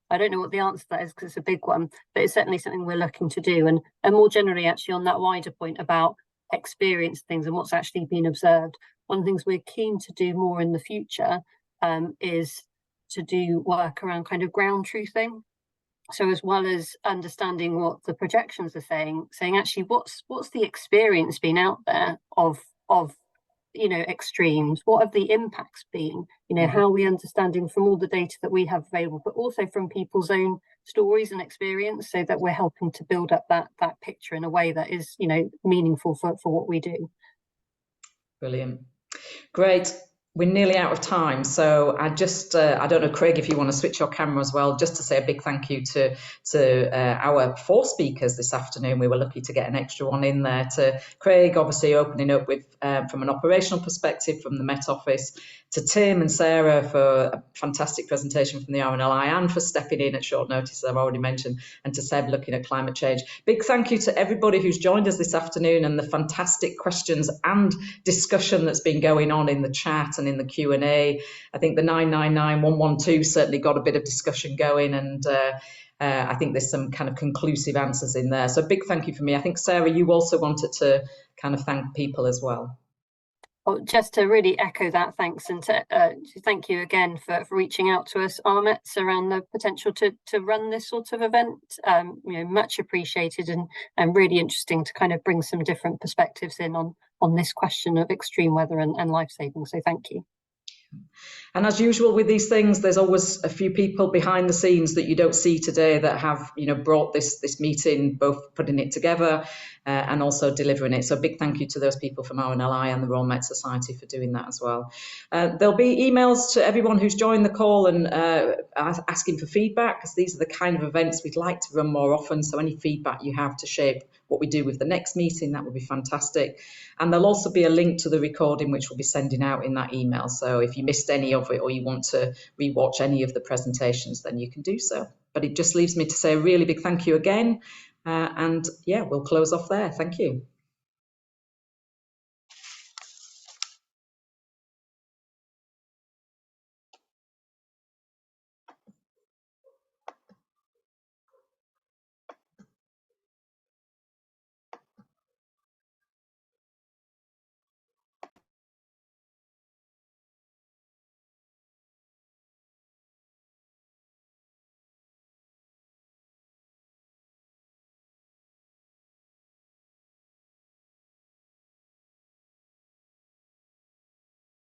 I don't know what the answer to that is because it's a big one, but it's certainly something we're looking to do. And more generally, actually, on that wider point about experience things and what's actually been observed, one of the things we're keen to do more in the future is to do work around kind of ground truthing. So as well as understanding what the projections are saying actually what's the experience been out there of extremes, what have the impacts been, how are we understanding from all the data that we have available, but also from people's own stories and experience, so that we're helping to build up that picture in a way that is meaningful for what we do. Brilliant. Great. We're nearly out of time, so I don't know, Craig, if you want to switch your camera as well, just to say a big thank you to our 4 speakers this afternoon. We were lucky to get an extra one in there. To Craig, obviously opening up with from an operational perspective from the Met Office, to Tim and Sarah for a fantastic presentation from the RNLI and for stepping in at short notice, as I've already mentioned, and to Seb looking at climate change. Big thank you to everybody who's joined us this afternoon and the fantastic questions and discussion that's been going on in the chat and in the Q&A. I think the 999112 certainly got a bit of discussion going, and I think there's some kind of conclusive answers in there. So big thank you for me. I think, Sarah, you also wanted to kind of thank people as well. Oh, just to really echo that, thanks, and to thank you again for reaching out to us, RMetS, around the potential to run this sort of event. You know, much appreciated, and really interesting to kind of bring some different perspectives in on this question of extreme weather and life saving. So thank you. And as usual with these things, there's always a few people behind the scenes that you don't see today that have, you know, brought this meeting, both putting it together and also delivering it. So big thank you to those people from RNLI and the RMetS Society for doing that as well. There'll be emails to everyone who's joined the call and asking for feedback, because these are the kind of events we'd like to run more often. So any feedback you have to shape what we do with the next meeting, that would be fantastic. And there'll also be a link to the recording which we'll be sending out in that email. So if you missed any of it or you want to rewatch any of the presentations, then you can do so. But it just leaves me to say a really big thank you again. And yeah, we'll close off there. Thank you.